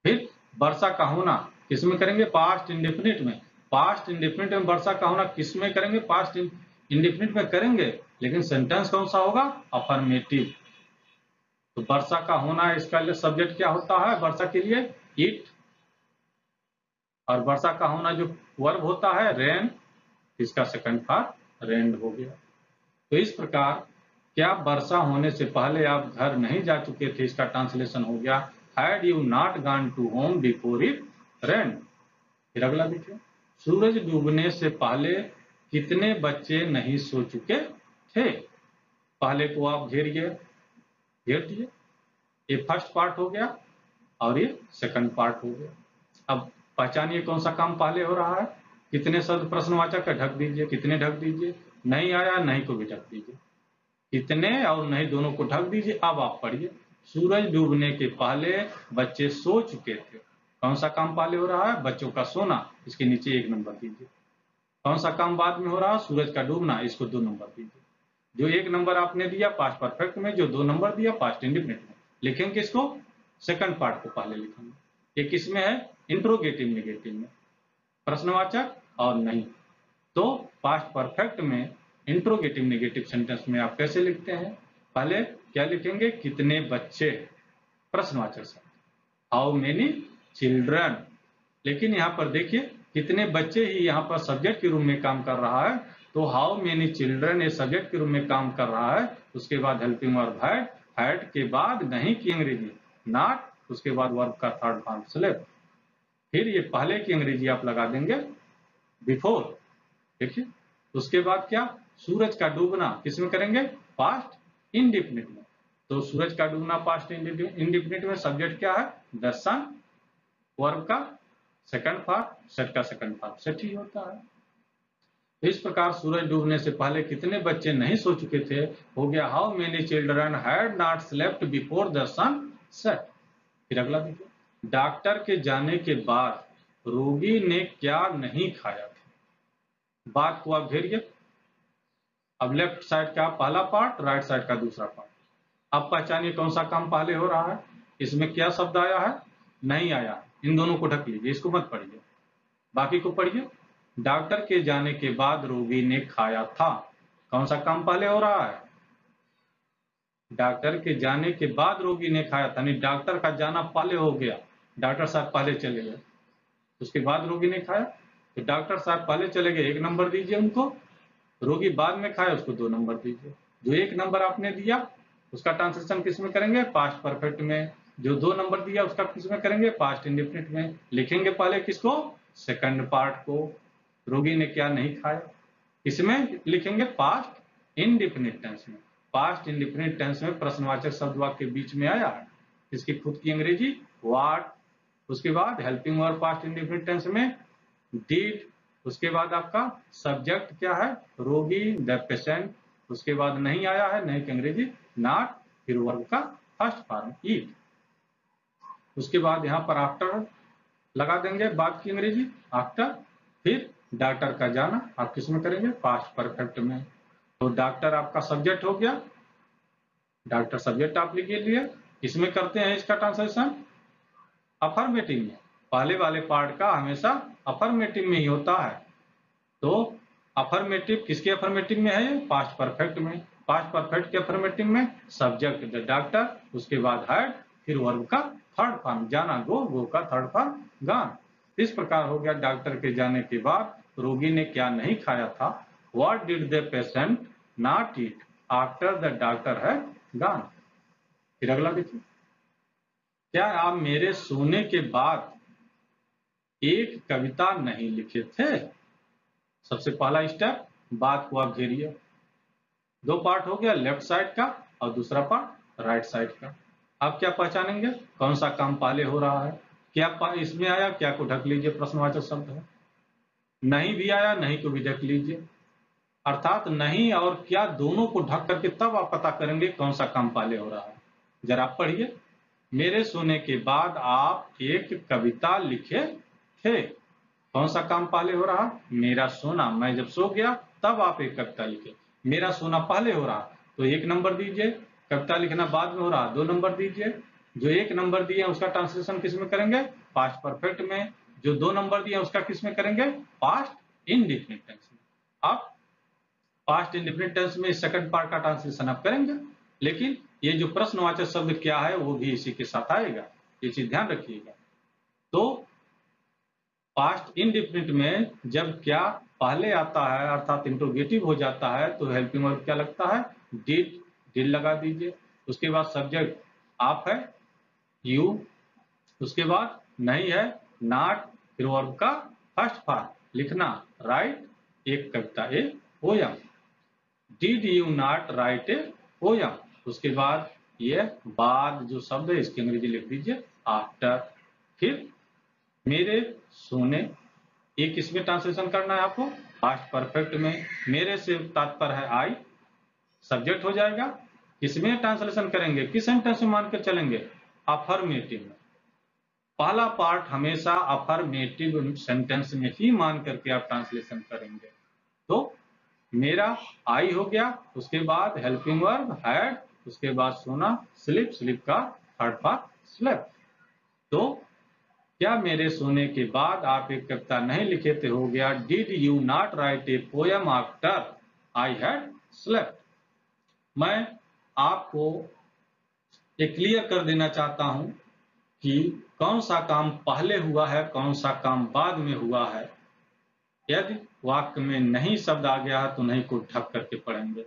फिर वर्षा का होना किसमें करेंगे, पास्ट इंडेफिनिट में। पास्ट इंडेफिनिट में वर्षा का होना किसमें करेंगे, पास्ट इंडेफिनिट में करेंगे, लेकिन सेंटेंस कौन सा होगा, अफर्मेटिव। तो वर्षा का होना, इसका सब्जेक्ट क्या होता है वर्षा के लिए, इट, और वर्षा का होना जो वर्ब होता है रेन, इसका सेकंड पार्ट रेन्ड हो गया। तो इस प्रकार क्या वर्षा होने से पहले आप घर नहीं जा चुके थे, इसका ट्रांसलेशन हो गया had you not gone to home before it rained. फिर अगला देखिए, सूरज डूबने से पहले कितने बच्चे नहीं सो चुके थे। पहले को आप घेरिए, घेर दिए, ये फर्स्ट पार्ट हो गया और ये सेकंड पार्ट हो गया। अब पहचानिए कौन सा काम पहले हो रहा है, कितने शब्द प्रश्नवाचक का ढक दीजिए, कितने ढक दीजिए, नहीं आया नहीं को भी ढक दीजिए, कितने और नहीं दोनों को ढक दीजिए। अब आप पढ़िए, सूरज डूबने के पहले बच्चे सो चुके थे, कौन सा काम पहले हो रहा है, बच्चों का सोना, इसके नीचे 1 नंबर दीजिए। कौन सा काम बाद में हो रहा है, सूरज का डूबना, इसको 2 नंबर दीजिए। जो 1 नंबर आपने दिया पास्ट परफेक्ट में, जो 2 नंबर दिया पास्ट इंडेफिनिट में, लिखेंगे इसको सेकंड पार्ट को पहले लिखेंगे। ये किसमें है, इंट्रोगेटिव निगेटिव में, प्रश्नवाचक और नहीं। तो पास्ट परफेक्ट में इंट्रोगेटिव निगेटिव सेंटेंस में आप कैसे लिखते हैं, पहले क्या लिखेंगे, कितने बच्चे, प्रश्नवाचक से, हाउ मेनी चिल्ड्रन। लेकिन यहाँ पर देखिए कितने बच्चे ही यहाँ पर सब्जेक्ट के रूप में काम कर रहा है, तो हाउ मेनी चिल्ड्रन ये सब्जेक्ट के रूप में काम कर रहा है। उसके बाद हेल्पिंग वर्ब हैड, हैड के बाद नहीं की अंग्रेजी नॉट, उसके बाद वर्ब का थर्ड फॉर्म स्लेप्ट, फिर ये पहले की अंग्रेजी आप लगा देंगे बिफोर। देखिए उसके बाद क्या, सूरज का डूबना किसमें करेंगे, पास्ट इंडेफिनिट में। तो सूरज का डूबना पास्ट इंडेफिनिट में सब्जेक्ट क्या है, द सन, वर्ब का सेकंड पार्ट, सेट का सेकंड पार्ट सेट ही होता है। तो इस प्रकार सूरज डूबने से पहले कितने बच्चे नहीं सो चुके थे, हो गया how many children had not slept before the sun set. फिर अगला देखिए, डॉक्टर के जाने के बाद रोगी ने क्या नहीं खाया था। बात को आप घेरिए, अब लेफ्ट साइड का पहला पार्ट, राइट साइड का दूसरा पार्ट। अब पहचानिए कौन सा काम पहले हो रहा है, इसमें क्या शब्द आया है, नहीं आया, इन दोनों को ढक लीजिए, इसको मत पढ़िए, बाकी को पढ़िए। डॉक्टर के जाने के बाद रोगी ने खाया था, कौन सा काम पहले हो रहा है, डॉक्टर के जाने के बाद रोगी ने खाया था, नहीं डॉक्टर का जाना पहले हो गया, डॉक्टर साहब पहले चले गए, उसके बाद रोगी ने खाया, तो डॉक्टर साहब पहले चले गए 1 नंबर दीजिए उनको, रोगी बाद में खाया उसको 2 नंबर दीजिए। जो 1 नंबर आपने दिया उसका ट्रांसलेशन किस में करेंगे, पास्ट परफेक्ट में। जो 2 नंबर दिया उसका किस में करेंगे, पास्ट इंडेफिनिट में। लिखेंगे पहले किसको, सेकंड पार्ट को, रोगी ने क्या नहीं खाया, इसमें लिखेंगे पास्ट इंडेफिनिट टेंस में। पास्ट इंडेफिनिट टेंस में प्रश्नवाचक शब्द वाक्य के बीच में आया है, इसकी खुद की अंग्रेजी व्हाट, उसके बाद helping verb past indefinite tense में डिड, उसके बाद आपका सब्जेक्ट क्या है, रोगी द पेशेंट, उसके बाद नहीं आया है, नहीं की अंग्रेजी नॉट, फिर वर्ब का फर्स्ट फॉर्म ईट, उसके बाद यहाँ पर आफ्टर लगा देंगे, बाद की अंग्रेजी आफ्टर, फिर डॉक्टर का जाना आप किस में करेंगे, पास्ट परफेक्ट में। तो डॉक्टर आपका सब्जेक्ट हो गया, डॉक्टर सब्जेक्ट आप लिख लिए, इसमें करते हैं इसका ट्रांसलेशन अफर्मेटिव में, पहले वाले पार्ट का हमेशा अफर्मेटिव में ही होता है। तो अफर्मेटिव किसके अफर्मेटिव में है, पास्ट परफेक्ट में, पास्ट परफेक्ट के अफर्मेटिव में सब्जेक्ट द डॉक्टर, उसके बाद हैड, फिर वर्ब का थर्ड फॉर्म जाना गो, गो का थर्ड फॉर्म गॉन। इस प्रकार हो गया डॉक्टर के जाने के बाद रोगी ने क्या नहीं खाया था, what did the patient not eat after the doctor है गॉन। फिर अगला देखिए, क्या आप मेरे सोने के बाद एक कविता नहीं लिखे थे। सबसे पहला स्टेप, बात को आप घेरिए, दो पार्ट हो गया, लेफ्ट साइड का और दूसरा पार्ट राइट साइड का। आप क्या पहचानेंगे, कौन सा काम पहले हो रहा है, क्या इसमें आया, क्या को ढक लीजिए, प्रश्नवाचक शब्द है, नहीं भी आया, नहीं को भी ढक लीजिए, अर्थात नहीं और क्या दोनों को ढक करके तब आप पता करेंगे कौन सा काम पहले हो रहा है। जरा आप पढ़िए, मेरे सोने के बाद आप एक कविता लिखे थे, कौन सा काम पहले हो रहा, मेरा सोना, मैं जब सो गया तब आप एक कविता लिखे, मेरा सोना पहले हो रहा तो 1 नंबर दीजिए, कविता लिखना बाद में हो रहा 2 नंबर दीजिए, जो 1 नंबर दिए उसका ट्रांसलेशन किस में करेंगे, पास्ट परफेक्ट में, जो 2 नंबर दिए उसका किस में करेंगे, पास्ट इंडेफिनिट टेंस में। आप पास्ट इंडेफिनिट टेंस में सेकंड पार्ट का ट्रांसलेशन आप करेंगे, लेकिन ये जो प्रश्नवाचक शब्द क्या है वो भी इसी के साथ आएगा, ये चीज ध्यान रखिएगा। तो पास्ट इंडेफिनिट में जब क्या पहले आता है अर्थात इंट्रोगेटिव हो जाता है तो हेल्पिंग वर्ब क्या लगता है, डिड, डिड लगा दीजिए, उसके बाद सब्जेक्ट आप है यू, उसके बाद नहीं है नॉट, फिर वर्ब का फर्स्ट फॉर्म लिखना राइट, एक कविता a poem, did you not write a poem, उसके बाद ये बाद जो शब्द है इसकी अंग्रेजी लिख दीजिए आफ्टर, फिर मेरे सोने, एक इसमें ट्रांसलेशन करना है आपको पास्ट परफेक्ट में, मेरे से तात्पर्य है आई, सब्जेक्ट हो जाएगा, किसमें ट्रांसलेशन करेंगे, किस सेंटेंस में मानकर चलेंगे, अफर्मेटिव में। पहला पार्ट हमेशा अफर्मेटिव सेंटेंस में ही मान करके आप ट्रांसलेशन करेंगे। तो मेरा आई हो गया, उसके बाद हेल्पिंग वर्ब हैड, उसके बाद सोना, स्लीप, स्लीप का थर्ड पार्ट स्लेप्ट। तो क्या मेरे सोने के बाद आप एक कविता नहीं लिखे थे हो गया did you not write a poem after I had slept. मैं आपको ये क्लियर कर देना चाहता हूं कि कौन सा काम पहले हुआ है, कौन सा काम बाद में हुआ है। यदि वाक्य में नहीं शब्द आ गया है तो नहीं को ढक करके पढ़ेंगे,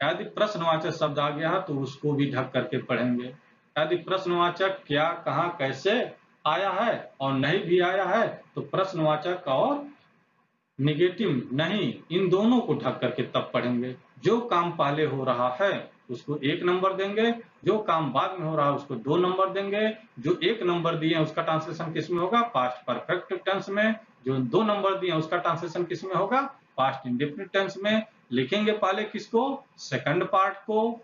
यदि प्रश्नवाचक शब्द आ गया है तो उसको भी ढक करके पढ़ेंगे, यदि प्रश्नवाचक क्या, कहां, कैसे आया है और नहीं भी आया है तो प्रश्नवाचक और नेगेटिव नहीं, इन दोनों को ढक करके तब पढ़ेंगे। जो काम पहले हो रहा है उसको 1 नंबर देंगे, जो काम बाद में हो रहा है उसको 2 नंबर देंगे, जो 1 नंबर दिए उसका ट्रांसलेशन किस में होगा, पास्ट परफेक्ट टेंस में, जो 2 नंबर दिए उसका ट्रांसलेशन किस में होगा, पास्ट इंडेफिनिट टेंस में। लिखेंगे पहले किसको, सेकंड पार्ट को,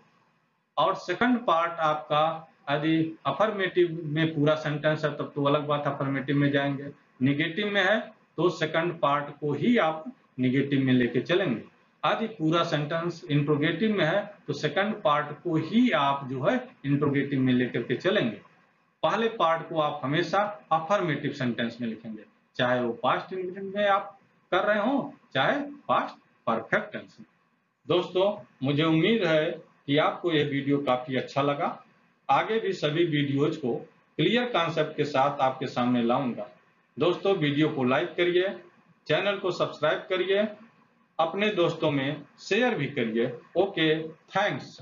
और सेकंड पार्ट आपका यदि अफर्मेटिव में पूरा सेंटेंस है तब तो अलग बात, अफर्मेटिव में जाएंगे, निगेटिव में है तो सेकंड पार्ट को ही आप निगेटिव में लेके चलेंगे, यदि पूरा सेंटेंस इंट्रोगेटिव में है तो सेकंड पार्ट को ही आप जो है इंट्रोगेटिव में लेकर के चलेंगे। पहले पार्ट को आप हमेशा अफर्मेटिव सेंटेंस में लिखेंगे, चाहे वो पास्ट इंडेफिनिट में आप कर रहे हो चाहे पास्ट परफेक्ट टेंस में। दोस्तों मुझे उम्मीद है कि आपको यह वीडियो काफी अच्छा लगा, आगे भी सभी वीडियोज को क्लियर कॉन्सेप्ट के साथ आपके सामने लाऊंगा। दोस्तों वीडियो को लाइक करिए, चैनल को सब्सक्राइब करिए, अपने दोस्तों में शेयर भी करिए। Okay, thanks.